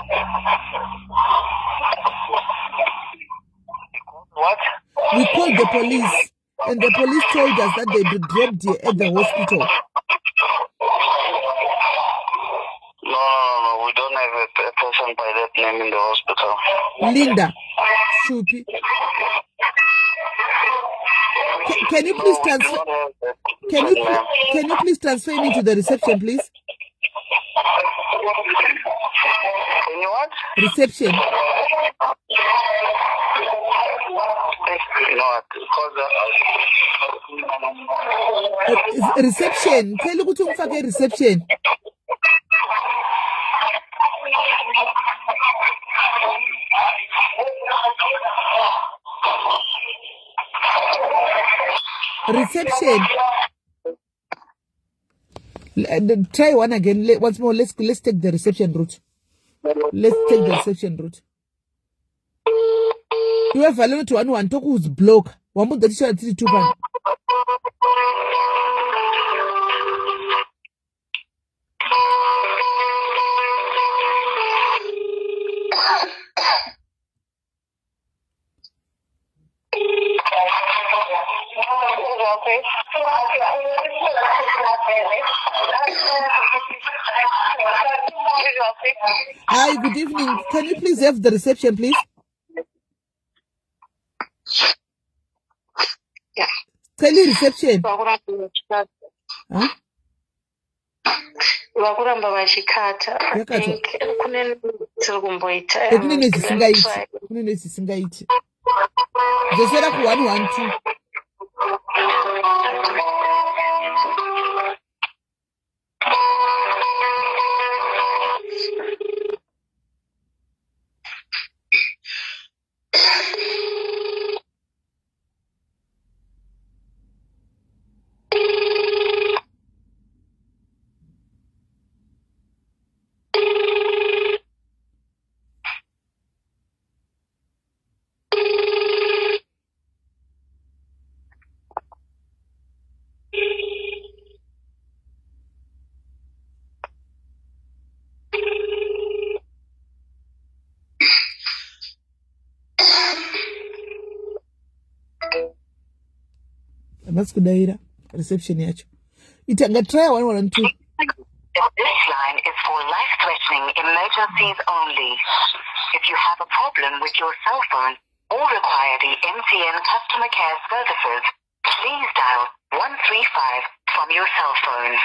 What? We called the police and the police told us that they dropped her at the hospital. No, we don't have a person by that name in the hospital. Linda Shupi. Can you please transfer? Can you please transfer me to the reception, please? Can you what? Reception. No, reception. Tell you to forget reception. Reception. Try one again. Once more. Let's take the reception route. Let's take the reception route. You have a lot to one talk who's block. One more that you 2 Hello. Hi, good evening. Can you please have the reception, please? Yeah. Tell you reception. Huh? Vakuramba vachikata. I Yakatwa. think kune dziri kumboita. Kune Let me nezisingaiti. try. Kune nezisingaiti. Dzosera ku 112. Maskudaira reception yacho. Itanga try 112. This line is for life-threatening emergencies only. If you have a problem with your cell phone or require the MTN customer care services, please dial 135 from your cell phone.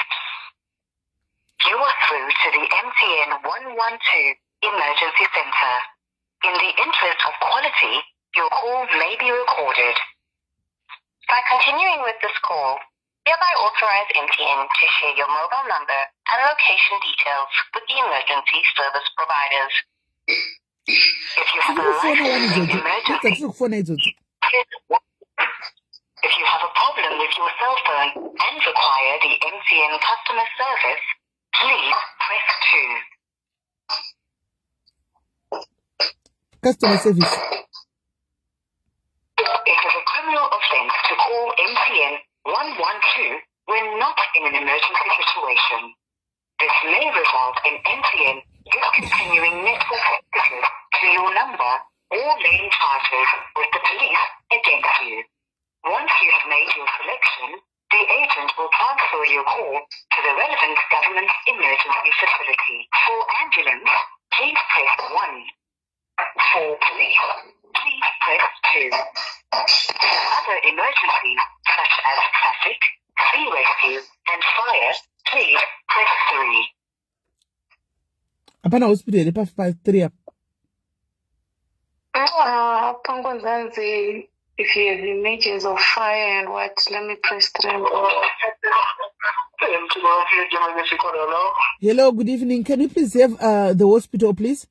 You are through to the MTN 112 Emergency Center. In the interest of quality, your call may be recorded. By continuing with this call, hereby authorize MTN to share your mobile number and location details with the emergency service providers. If you have a life-threatening emergency, if you have a problem with your cell phone and require the MTN customer service, please press 2. Customer service. It is a criminal offense to call MTN 112 when not in an emergency situation. This may result in MTN discontinuing network access to your number or laying charges with the police against you. Once you have made your selection, the agent will transfer your call to the relevant government emergency facility. For ambulance, please press 1. For police, please press 2. For other emergencies, such as traffic, sea rescue, and fire, please press 3. Apana hospital pa 3 up. Pangonzanzi, if you have images of fire and what, let me press 3. Hello, good evening. Can you please have the hospital, please?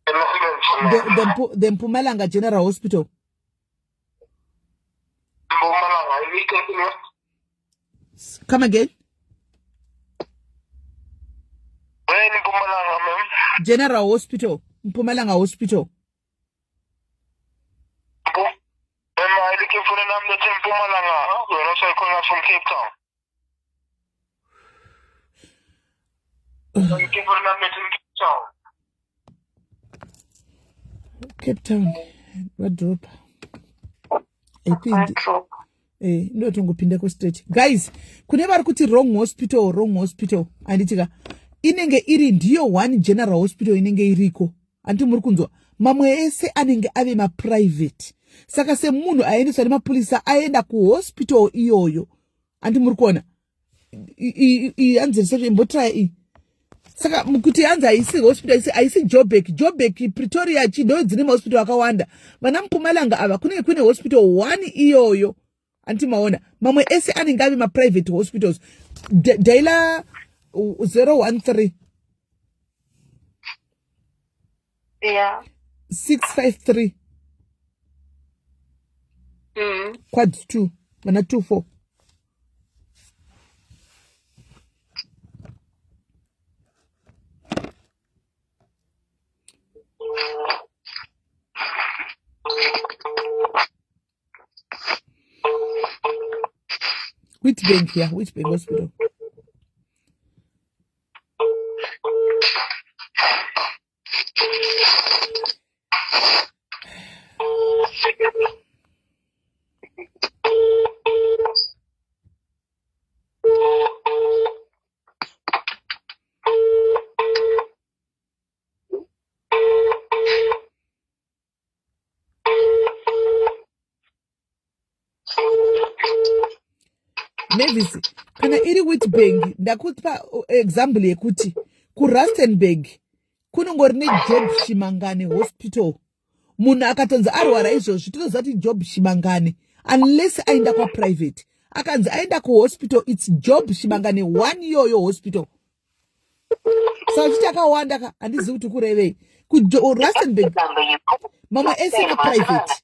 The Mpumalanga General Hospital. Come again? Where in Mpumalanga, ma'am? General Hospital. Mpumalanga Hospital. Am I looking for the number that's in Mpumalanga? We're also calling us from Cape Town. We're looking for the number that's in Cape Town. Cape Town. What drop? I think. Ndo tongopinda ko straight. Guys, kune vari kuti wrong hospital. Anditika. Inenge iri ndiyo one general hospital inenge iriko. Anti muri kunzwa. Mamwe ese anenge ave ma private. Saka se munhu aendeswa nemapolisa aenda ku hospital iyoyo. Anti muri kuona. Anzi reception imbotry Saka mukuti anza aisi hospital aisi Joburg Pretoria chido dzine hospital akawanda. Vana Mpumalanga ava kune hospital one iyoyo. Anti maona mamwe ese anenge ave ma private hospitals. Daila 013 Yeah. 653 quad 2 mana 24. Which bank here? Which bank hospital? Mavis, kana iri Witbank, ndakupa example yekuti, ku Rustenburg, kunongori neJob Shimangane Hospital. Munhu akatonzi arwara izvozvo tinoziva kuti Job Shimangane, unless aenda kwa private. Akanzi aenda ku hospital, it's Job Shimangane, one yoyo hospital. So chiti akawanda handizivi kuti kurevei. Ku Rustenburg, mama esina private.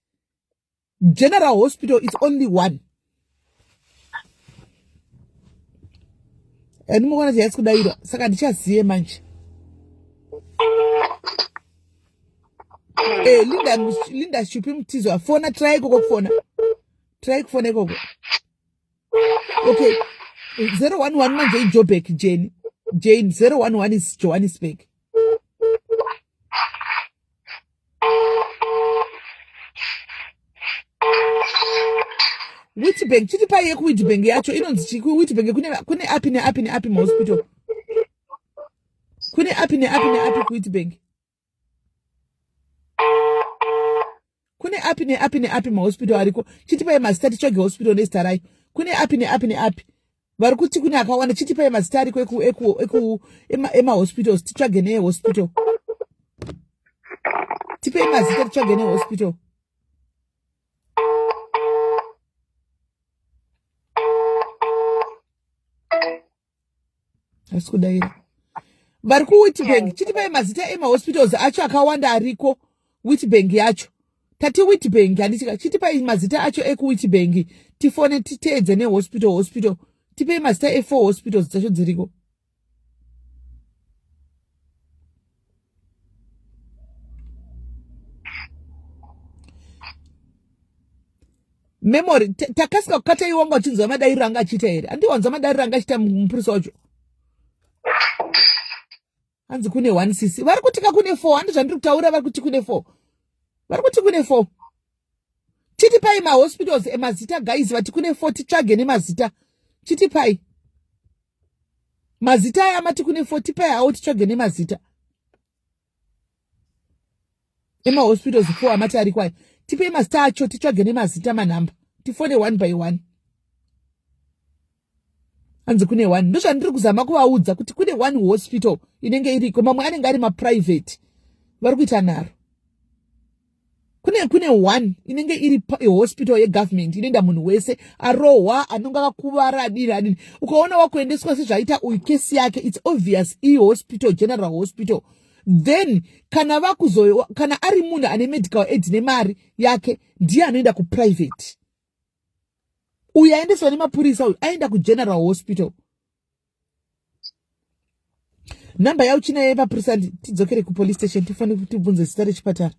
General hospital, it's only one. And mwana chiyasi kudaira, saka ndichaziye manje. Linda Shupi Mtizo, phone try koko phone. Try phone koko. Okay. 011 manje Jobek Jane. 011 is Johannesburg. Witbank, chiti pa yeku Witbank yacho inonzi chiku Witbank kune api ma hospital. Kune api ku Witbank. Kune api ma hospital ariko chiti pa mazita tichoge hospital nestarai. Kune api. Vari kuti kune akawanda chiti pa mazita ariko ema hospitals tichoge ne hospital. Tipe mazita tichoge ne hospital. Asikudaira. Vari ku Witbank chiti pa mazita ema hospitals acho akawanda ariko Witbank yacho. Tati Witbank handitika chiti pa mazita acho eku Witbank tifone titeedze ne hospital tipe mazita e4 hospitals dzacho dziriko. Memory takasika kukata iwanga uchinzwa madairi anga achita here. Andiwanza madairi anga achita mupurisa wacho. Hanzi kune 1cc. Vari kutika kune 4. Handi zvandiri kutaura vari kuti kune 4. Vari kuti kune 4. Chiti pai ma hospitals emazita guys vati kune 4 titsvage nemazita. Chiti pai. Mazita aya amati kune 4 tipai hawo titsvage nemazita. Ema hospitals 4 amati ari kwayo. Tipai mazita acho titsvage nemazita manhamba. Tifone 1 by 1. Hanzi kune 1. Ndozvandiri kuzama kuvaudza kuti kune 1 hospital inenge iriko. Mamwe anenge ari ma private. Vari kuita naro. Kune 1 inenge iri hospital ye government inoenda munhu wese arohwa anonga akuvara adini. Ukaona wakuendeswa sezvaita uyu kesi yake, it's obvious hospital, general hospital. Then kana ari munhu ane medical aid nemari yake ndiye anoenda ku private. Uyu aendeswa nemapurisa uyu aenda ku general hospital. Namba yau china yepapurisa tidzokere ku police station tifane kuti tibvunze zita rechipatara.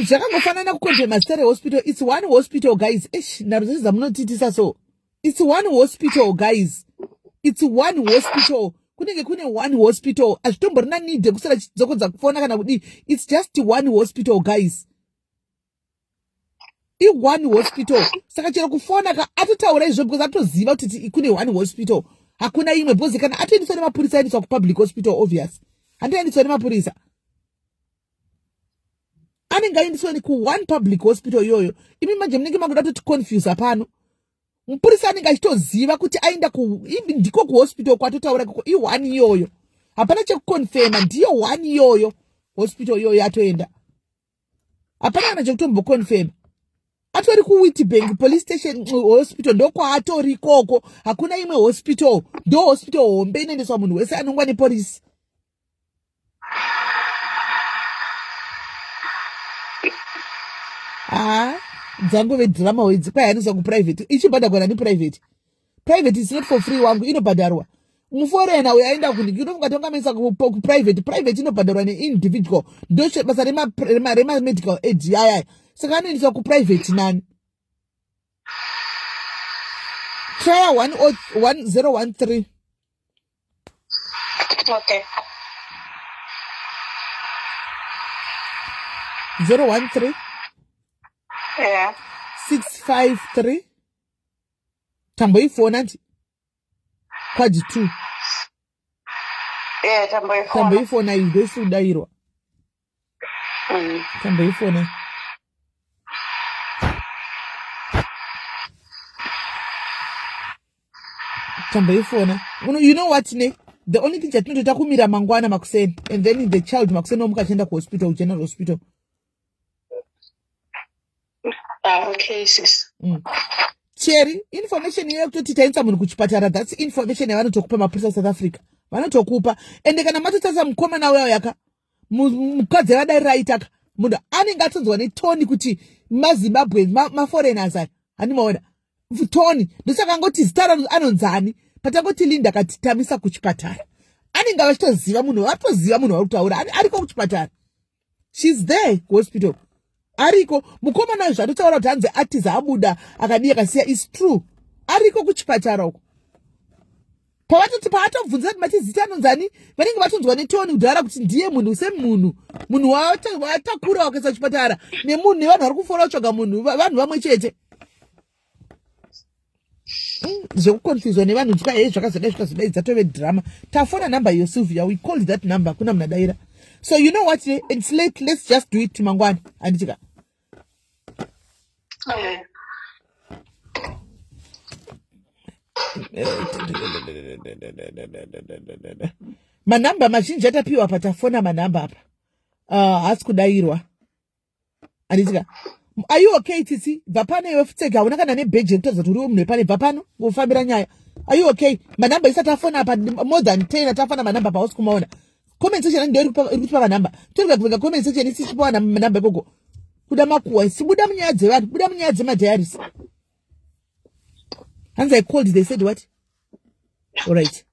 Zvakangofanana kukonje Mastere Hospital. It's one hospital, guys. Naruzeza munotitisa so. It's one hospital, guys. It's one hospital. Kunenge kune one hospital. Azvitomborina need kusara chizokodza kufona kana kudi. It's just one hospital, guys. One hospital. Saka chero kufona ka atotaura izvo because atoziva kuti kune one hospital. Hakuna imwe because kana atoendeswa nemapurisa aendeswa ku public hospital, obvious. Handiendeswa nemapurisa. Anenge aendeswa ku one public hospital yoyo. Imi manje munenge makuda kuti confuse pano. Mupurisa anenge achitoziva kuti aenda ndiko ku hospital kwatotaura koko one yoyo. Hapana chekukonfirma ndiyo one yoyo hospital yoyo atoenda. Hapana kana chekutombokonfirma. Atori ku Witbank police station hospital ndoko atori koko. Hakuna imwe hospital. Ndo hospital hombe inoendeswa munhu wese anongwa nepolisi. Dzangu vedrama wedzi kwai anosa ku private. Ichibhadharwa ni private. Private is not for free wangu, inobhadharwa. Muforena uyaenda kuniki unofunga mesa ku private. Private inobhadharwa ni individual. Ndo basa rema medical aid yaya. Saka anoendeswa ku private nani. Try 1013. Okay. 013. Yeah. 653. Tamboifona nti. Kwaji 2. Yeah, tamboifona. Tamboifona idosudairwa. Tamboifona. tamboifona. You know what, ne? The only thing chatinotoita kumira mangwana makuseni, and then the child makuseni omuka achienda kuhospital, general hospital. Okay, sis. Cherry, information iyoyo kutoti taendesa munhu kuchipatara, that's information yavanotokupa mapurisa South Africa. Vanotokupa. Ende kana matotasa mukomana uya yaka, mukadzi vadairira aitaka, munhu anenge atonzwa netoni kuti maZimbabwe, maforeigners aya, hanimaona. Toni, ndosaka angoti zita rangu anonzani, patangoti Linda katitamisa kuchipatara. Anenge vachitoziva munhu, vatoziva munhu varikutaura, ariko kuchipatara. She's there kuhospital. Ariko, mukomana zvatotaura kuti hanzi atiza abuda, akadiya akasiya, is true. Ariko kuchipatara uko. Pavatobvunza kuti mati zita anonzani, vanenge vatonzwa netoni kudhara kuti ndiye munhu semunhu. Munhu watakura wakaisa kuchipatara, nemunhu nevanhu vari kufora kutsvaga munhu, vanhu vamwe chete. Zvekukonfuzwa nevanhu ndika zvakazodai dzatove drama. Tafona number yo Sylvia, we called that number, kuna mnadaira. So you know what, it's late, let's just do it mangwana. Andichika. Okay. Manamba mazhinji atapiwa patafona manamba apa. Hasi kudairwa. Andichika. Are you okay, Titi? Vapane yofuteka unakana ne beje kutoza turi umne pane vapano ngofambira nyaya. Are you okay? Manamba isatafona apa more than 10 atafona manamba pa usikumaona. Comment section ndio iri kupa manamba. Turi kuvenga comment section isichipa na manamba gogo. Kuda makuwa sibuda munyadze vanhu, buda munyadze ma diaries. And I called, they said what? All right.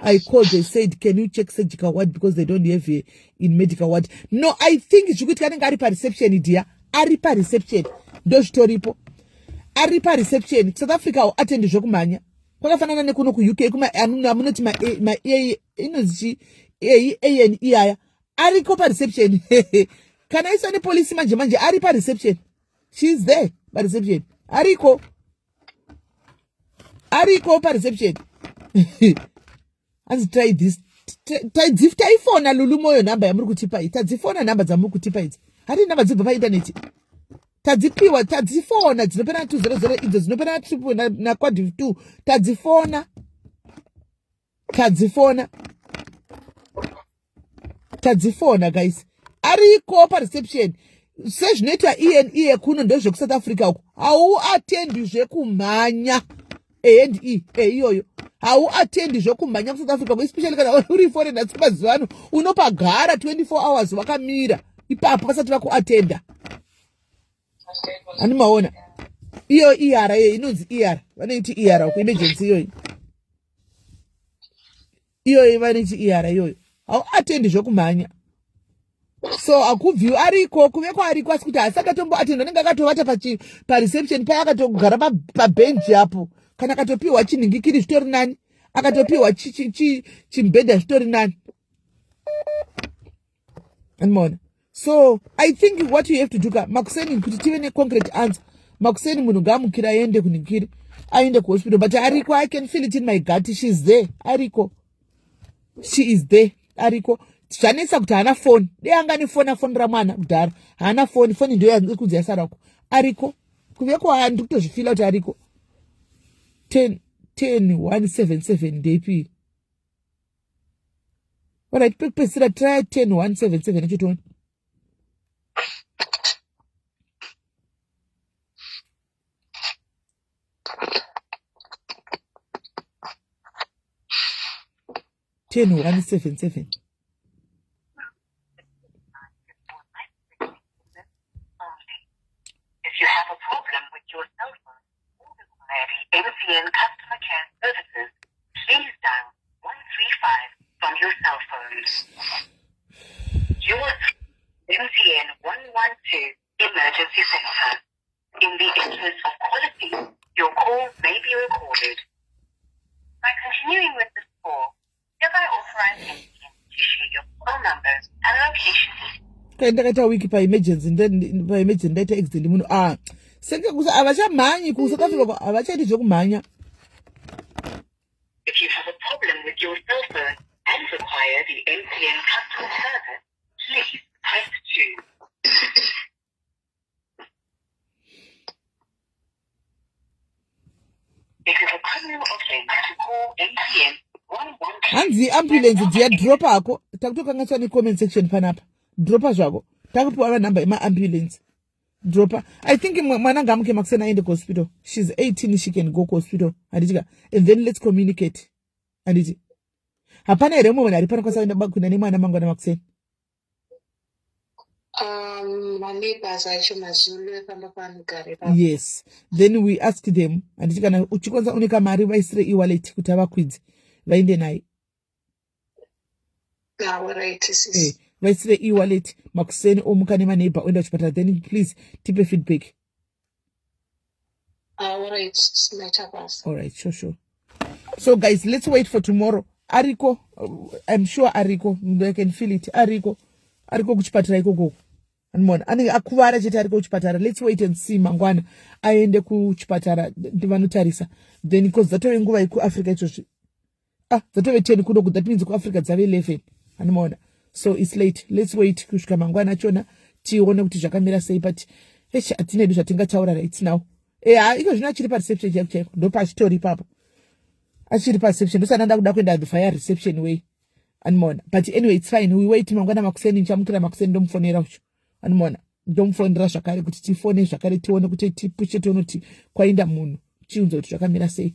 I called, they said, can you check surgical ward because they don't have in medical ward. No, I think it's good to get reception dear. Aripa reception. Dosh toripo. Aripa reception. South Africa attend jokumanya. Kwakafanana nekuno ku UK kuma amunoti ma inozi ANE aya. Ariko pa reception. Can I send a police manje aripa reception? She's there by reception. Ariko pa reception. Let's try this. Taifona lulumoyo number ya muri kutipa ita. Tadzifona number za muri kutipa ita. Hari number dzibva pa internet. Tadzipiwa, tadzifona, dzinopera 200 idzo dzinopera triple na quad 2. Tadzifona guys. Ariko pa reception. Sezvinoita ENE kuno ndozvo ku South Africa uko. Au attend zvekumhanya. A&E iyoyo. Au attend zvekumhanya ku South Africa, especially kana uri foreigner tsipazivano unopagara 24 hours wakamira. Ipapo vasati vakuatenda. Animaona. Iyo ER inonzi ER. Vanoiti ER ku emergency iyoyo. Iyoyo vanoiti ER iyoyo. Au attend zvekumhanya. So akuview ariko kuveko ariko asikuti asakatombo attend anenge akatovata pa reception paya akatogara pa bench hapo. Kana akatopiwa chinhingikiri zvitori nani. Akatopiwa chimbedha zvitori nani. Animaona. So I think what you have to do makuseni kuti tive ne concrete answer. Makuseni munhu ngamukira aende kuningiri, aende ku hospital, but ariko I can feel it in my gut. She's there. Ariko. She is there. Ariko. Zvanetsa kuti hana phone. Deanga ni phone afonera mwana kudhara. Hana phone ndio yangu kudziya sarako. Ariko. Kuveko handi kutozvifila kuti ariko. 10177 DP. Alright, pekupesira try 10177 echitoni. If you have a problem with your cell phone or require the MTN customer care services, please dial 135 from your cell phones. You are MTN 112 Emergency Center. In the interest of quality, your call may be recorded. By continuing with this call, hereby authorize MTN to share your phone numbers and locations. Kaenda wiki pa emergency data extend muno senge kusa avachamhanyi ku South Africa avachaiti zvekumhanya. If you have a problem with your cell phone and require the MTN customer service, please press 2. It is a criminal offense to call MTN 112. Hanzi ambulance dia dropa ako. Takutoka ngacha ni comment section panapa. Dropa zvako. Takupuwa number ima ambulance. Dropa. I think mwananga mke makusena ende hospital. She's 18, she can go hospital. Anditika. And then let's communicate. Anditi. Hapana ere mwana alipana kwa sawa kuna ni mwana mangu na makusena. My neighbors are Mazulu kamba panigare. Yes. Then we ask them. Anditika na uchikwanza unika mari vaisire e-wallet kutava quiz. Vainde nai. Right, sis. Vaisire e-wallet makuseni omukane maneighbor wenda uchipata. Then please tipe feedback. Right, alright, sure. So guys, let's wait for tomorrow. Ariko, I'm sure Ariko, I can feel it. Ariko kuchipatara ikoko. Anmona, ane akuvara chete ariko kuchipatara. Let's wait and see mangwana. Aende kuchipatara, ndivanotarisa. Then because zatove nguva iku Africa ichoshi. Zatove 10 kudoku, that means ku Africa dzave 11. Anmona. So it's late. Let's wait kusvika mangwana chona. Tione kuti zvakamira sei but atine zvatingataura right now. Iko zvino achiri pa reception chaiko. Ndo pa story papo. Achiri pa reception. Ndosananda kuda kuenda the fire reception way. Anmona. But anyway, it's fine. We wait mangwana makuseni nchamukira makuseni ndomufonera ucho. Anmona. Ndomufonera zvakare kuti tifone zvakare tione kuti tipushe tione kuti kwainda munhu. Chiunzo kuti zvakamira sei.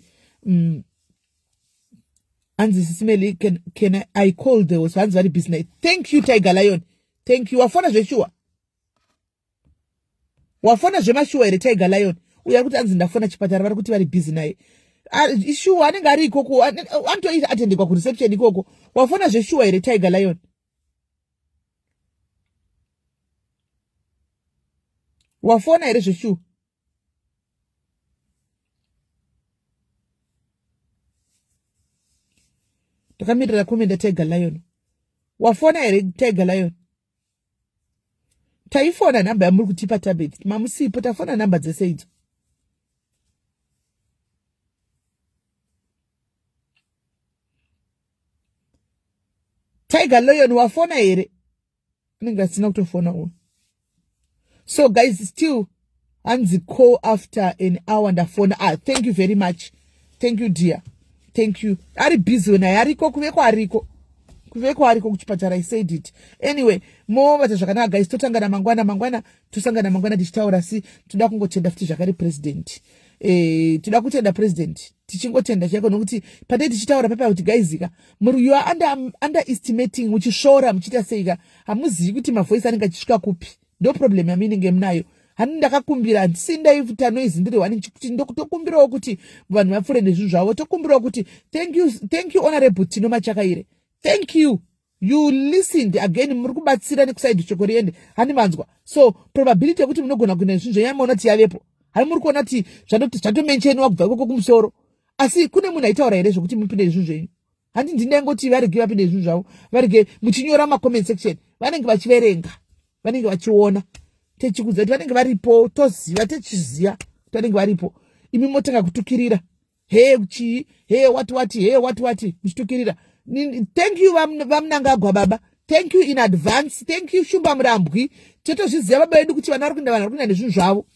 Anzi sisimeli can I call the was very business. Thank you Tiger Lion. Thank you. Wafona zveshua. Wafona zvemashua ere Tiger Lion. Uya kuti anzi ndafona chipatara vari kuti vari busy naye. Ishua anenge ari ikoko antoita atendekwa ku reception ikoko. Wafona zveshua ere Tiger Lion. Wafona ere zveshua. Takamirira komenda Tiger Lion. Wafona ere Tiger Lion. Taifona namba ya muri kutipa tablet. Mamusipo tafona namba dzese idzo. Tiger Lion wafona ere. Ninga sina kutofona uno. So guys, still anzi call after an hour and a phone. Thank you very much. Thank you dear. Thank you. Ari busy na yariko kuveko ariko. Kuveko ariko kuchipatara, I said it. Anyway, more bata zvakanaka guys, totanga na mangwana tusanga na mangwana tichitaura si toda kungotenda futi zvakare president. Toda kutenda president. Tichingotenda chako nokuti pade tichitaura papa kuti guys you are underestimating muchishora muchita seika. Hamuzivi kuti ma voice anenge achisvika kupi. No problem yaminenge mnayo. Hani ndakakumbira nsinda ifuta noise ndiri wani kuti ndokutokumbirawo kuti vanhu vapfure nezvinhu zvavo tokumbirawo kuti thank you honorable Tino Machakaire. Thank you. You listened again muri kubatsira nekuside chokoriende hani manzwa. So probability yekuti munogona kuenda nezvinhu zvenyamaona kuti yavepo. Hani muri kuona kuti zvatomencheniwa kubva ikoko kumusoro. Asi kune munhu aitaura here zvokuti mupinde nezvinhu zvenyu. Handi ndinengoti varege vapinde nezvinhu zvavo. Varege muchinyora ma-comment section. Vanenge vachiverenga. Vanenge vachiona. Techikuza kuti vanenge varipo toziva techiziva kuti vanenge varipo. Imi motenga kutukirira. Wati muchitukirira. Thank you vamnangagwa baba. Thank you in advance. Thank you Shumba Murambwi. Totozviziva baba vedu kuti vanhu vari kuenda nezvinhu zvavo.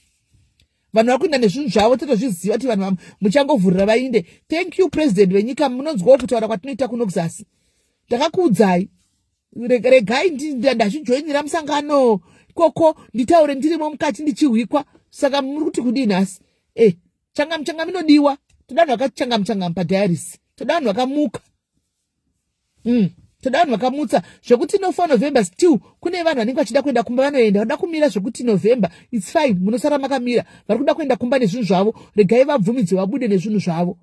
Vanhu vari kuenda nezvinhu zvavo totozviziva kuti vanhu muchangovhurira vainde. Thank you president venyika munonzwawo kutaura kwatinoita kuno kuzasi. Ndakakuudzai. Regai ndachijoinira musangano. Koko nditaure ndirimo mukati ndichihwikwa saka muri kuti kudini asi changa minodiwa toda vanhu vakachanga padiaris toda vanhu vakamuka toda vanhu vakamutsa zvokuti no 4 November still kune vanhu vanenge vachida kuenda kumba vanoenda vada kumira zvokuti November it's fine munosara makamira vari kuda kuenda kumba nezvinhu zvavo regai vabvumidze vabude nezvinhu zvavo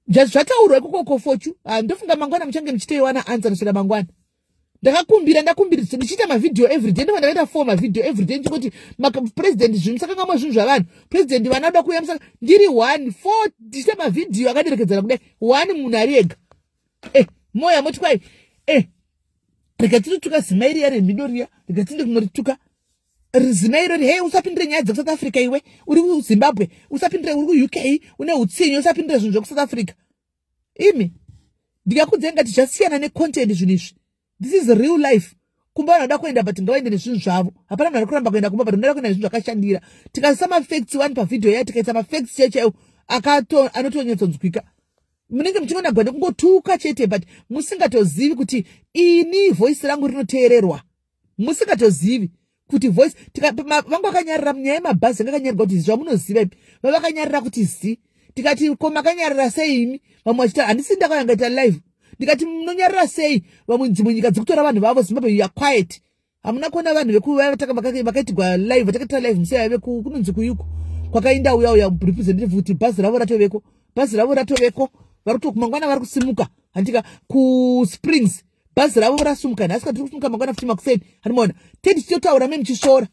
zvataurwa ikoko fochu ndofunga mangwana muchange muchitoiwana answer nosvika mangwana. Ndakumbira ndichita mavideo everyday ndofana ndaita 4 mavideo everyday ndikuti president zvinhu sakanga mwa zvinhu zvavanhu president vanoda kuya musaka ndiri 4 ndichita mavideo akaderekedzana kudai 1 munhu ari ega moya moti kwai rikatituka zimairi yare midoria rikatinde kumorituka zimairi hey usapindire nyaya dzeku South Africa iwe uri ku Zimbabwe usapindire uri ku UK une utsinyo usapindire zvinhu zveku South Africa imi ndikakudzenga tichasiyana ne content zvinhu izvi. This is real life. Kumba vanoda kuenda but ngawaende nezvinhu zvavo. Hapana munhu arikuramba kuenda kumba but unoda kuenda nezvinhu zvakashandira. Tikaisa mafacts 1 pavideo yayo tikaisa mafacts cheche anotonyatsodzwika. munenge muchiona gwada kungotuka chete, but musingatozivi kuti ini voice rangu rinoteererwa, musingatozivi kuti voice vangu vakanyarira munyaya yemabhazi ngakanyarira kuti zvamunoziva ipi vavakanyarira kuti zi tikati ko makanyarira sei imi vamwe vachita handisi ndakayangaita live ndikati munonyarira sei vamwe munyika dzekutora vanhu vavo Zimbabwe you are quiet hamuna kuona vanhu vakaitigwa live vakaita live musea kunonzi kuyuku kwakainda uya representative kuti bhazi ravo ratoveko vari kuti mangwana vari kusimuka handika ku Springs bhazi ravo rasumuka nhasi katiri kusumuka mangwana futi makuseni handimaona tedi chitotaura me muchisvora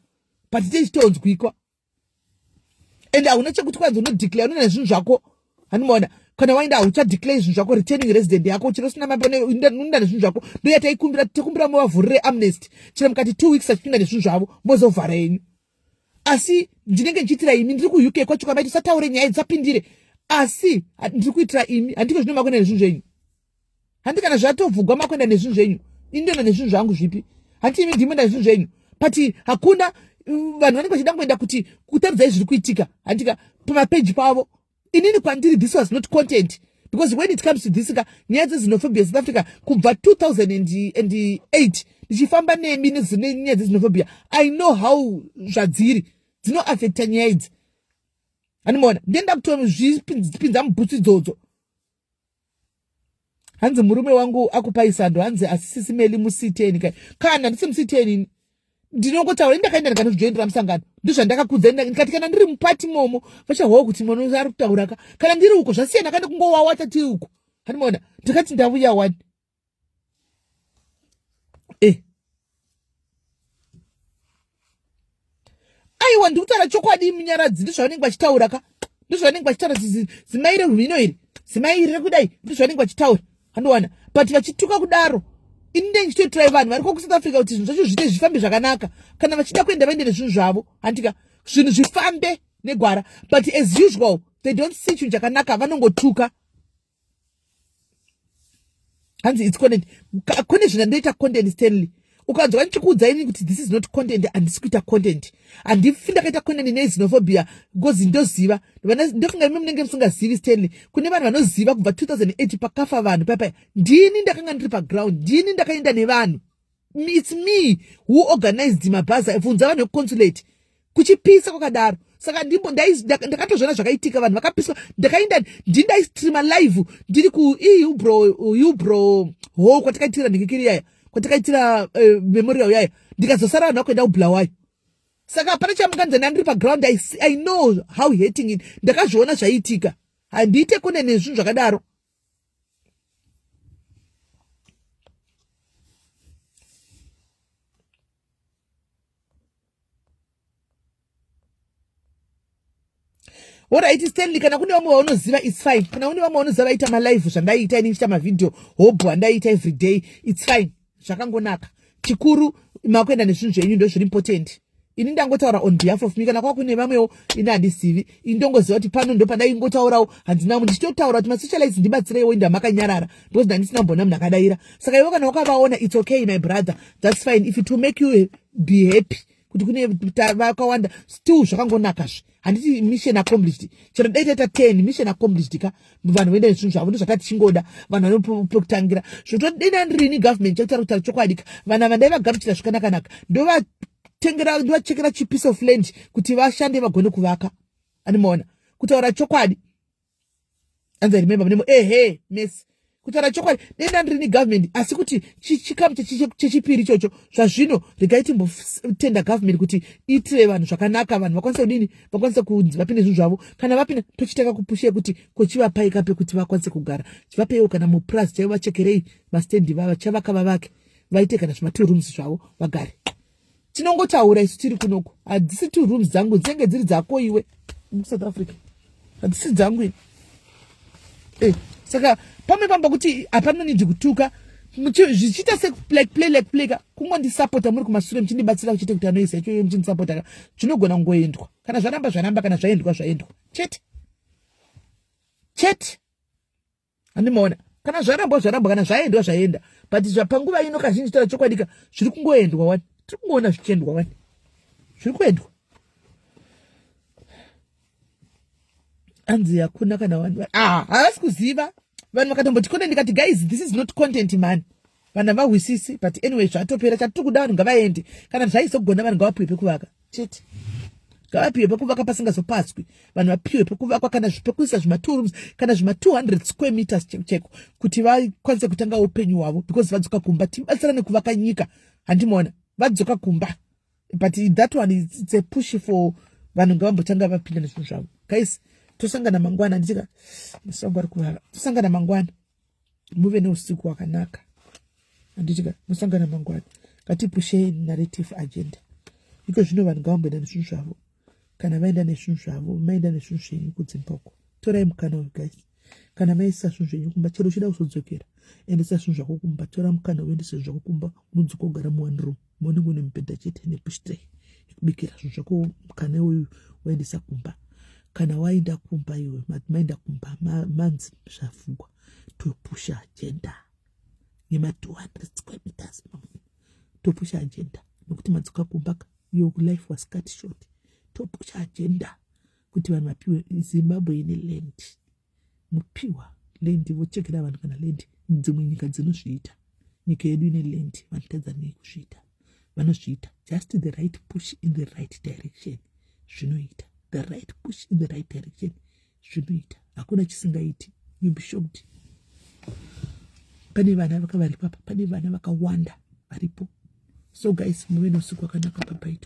but tedi chitonzwikwa and hauna chekuti kwanzi unodeclare unona zvinhu zvako handimaona kana waenda hauchadeclare zvinhu zvako returning resident yako chiro sina mapane unoenda nezvinhu zvako ndoya tikumbira muvavhurire amnesty chira mukati 2 weeks achipinda nezvinhu zvavo mozovhara yenyu asi ndinenge ndichitira imi ndiri ku-UK kwacho kwamaiti usataure nyaya dzapindire asi ndiri kuitira imi handiko zvino makwenda nezvinhu zvenyu handi kana zvatovhugwa makwenda nezvinhu zvenyu indona nezvinhu zvangu zvipi handi imi ndimoenda nezvinhu zvenyu but hakuna vanhu vanenge vachida kuenda kuti kutaridzai zviri kuitika handika pamapeji pavo inini kwandiri this was not content because when it comes to this nyaya dzezinophobia South Africa kubva 2008 ndichifamba nemi nenyaya dzezinophobia I know how zvadziri dzinoaffecta nyaya idzi handimaona ndenda kutozvipinza mubhutsu idzodzo hanzi murume wangu akupai sando hanzi asisisimeli musiteni kai kana ndisi musiteni ndinongotaura ndakaenda ndikanozvijoindira musangano ndozvandakakudza ndikati kana ndiri mupati momo vachahowa kuti mwana ari kutaura kana ndiri uko zvasiyana kandi kungowawa tati uko handimaona ndikati ndauya wani aiwa ndikutaura chokwadi munyaradzi ndozvavanenge vachitaura ndozvavanenge vachitaura zimaire rwino iri zimairire kudai ndozvavanenge vachitaura handiwana but vachituka kudaro inenge ndichitoitirai vanhu vari kokusouth Africa kuti zvinhu zvacho zvite zvifambe zvakanaka kana vachida kuenda vaende nezvinhu zvavo handika zvinhu zvifambe negwara but as usual they don't see chinhu chakanaka vanongotuka hanzi it's content kune zvinandoita content Stanley ukanzwa ndichikuudzaini kuti this is not content handisi kuita content handifi ndakaita content nezinophobia because ndoziva ndofunga imi munenge musingazivi Stanley kune vanhu vanoziva kubva 2008 pakafa vanhu papa ndini ndakanga ndiri paground ndini ndakaenda nevanhu it's me who organized mabhazi bvunza vanhu vekuconsulate kuchipisa kwakadaro saka ndimbo ndakatozviona zvakaitika vanhu vakapiswa ndakaenda ndindaistreama live ndiri ku ubro hall kwatakaitira ndingikiri yaya kwatakaitira memorial yaya ndikazosara vanhu vakuenda kubulawayo saka hapana chamunganzana ndiri paground I know how hating it ndakazviona zvaiitika handiite kune nezvinhu zvakadaro Alright, Stanley, kana kune vamwe vaunoziva it's fine. Kana kune vamwe vaunoziva vaita malive zvandaita ini ndichita mavideo hobo andaita every day it's fine. Zvakangonaka. Chikuru makuenda nezvinhu zvenyu ndo zviri important. Ini ndangotaura on behalf of me kana kwa kune vamwewo ini handisivi. Ini ndongoziva kuti pano ndo pandaingotaurawo handina munhu ndichitotaura kuti masocialites ndibatsireiwo inda makanyarara because ndandisina mbona munhu akadaira. Saka iwe kana wakavaona it's okay my brother. That's fine if it will make you be happy. Kuti kune vakawanda still zvakangonakazve handiti mission accomplished chero daitaita 10 mission accomplished ka vanhu voenda nezvinhu zvavo ndozvakati chingoda vanhu vanopokutangira zvotodenda ndirini government chakutaura kutaura chokwadika vanhu ava ndaivagamuchira zvakanaka ndovachekera chipiece of land kuti vashande vagone kuvaka animaona kutaura chokwadi anza remember munemo mesi kutaura chokwadi denda ndirini government asi kuti chikamu chechipiri chocho zvazvino regai timbotenda government kuti iitire vanhu zvakanaka vanhu vakwanise kudini vakwanise kunzi vapinde zvinhu zvavo kana vapinda tochitaka kupushe kuti kochivapai kape kuti vakwanise kugara chivapeiwo kana muprice chaivo vachekerei mastendi vava chavaka vavake vaite kana zvima2 rooms zvavo vagare tinongotaura isu tiri kunoko hadzisi 2 rooms dzangu dzinenge dziri dzako iwe muSouth Africa hadzisi dzangu ini saka pamwe pamba kuti hapana nidi kutuka zvichiita play kungondisapota muri kumashure muchindibatsira kuchite kuti anoisa icho muchindisapota zvinogona kungoendwa kana zvaramba kana zvaendwa chete handimaona kana zvaramba kana zvaenda but zvapanguva ino kazhinji taura chokwadika zviri kungoendwa wani tiri kungoona zvichiendwa wani zviri kuendwa anzi hakuna kana vanhu havasi kuziva vanhu vakatomboti content ndikati guys this is not content man vanhu vahwisisi but anyway zvatopera chatiri kuda vanhu ngavaende kana zvaizogona vanhu ngavapiwe pekuvaka chete ngavapiwe pekuvaka pasingazopaswi vanhu vapiwe pekuvakwa kana pekuisa zvima2 kana zvima200 square meters cheko kuti vakwanise kutanga upenyu hwavo because vadzoka kumba tibatsira nekuvaka nyika handimona vadzoka kumba but that one is a push for vanhu ngavambotanga vapinda nezvinhu zvavo guys tosangana mangwana nditika musongo ari kuvava tosangana mangwana muve neusiku hwakanaka anditika musangana mangwana ngatipushei narrative agenda iko zvino vanhu ngavamboenda nezvinhu zvavo kana vaenda nezvinhu zvavo maenda nezvinhu zvenyu kudzimba uko torai mukana uyu guys kana maisa zvinhu zvenyu kumba chero uchida kuzodzokera endesa zvinhu zvako kumba tora mukana uendese zvako kumba unodzoka kugara mu1 room munenge une mubhedha chete nepushitray yekubikira zvinhu zvako mukana uyu waendesa kumba kana waenda kumba iwe maenda kumba manzi zvavhugwa topusha agenda nema200 square meters topusha agenda nokuti madzoka kumba your life was cut short topusha agenda kuti vanhu vapiwe Zimbabwe ine land mupiwa land vochekera vanhu kana land dzimwe nyika dzinozviita nyika yedu ine land vanhu Tanzania kuzviita vanozviita just the right push in the right direction zvinoita the right push in the right direction zvinoita hakuna chisingaiti you'll be shocked pane vana vakavari papa pane vana vakawanda varipo so guys muve neusiku hwakanaka bye bye.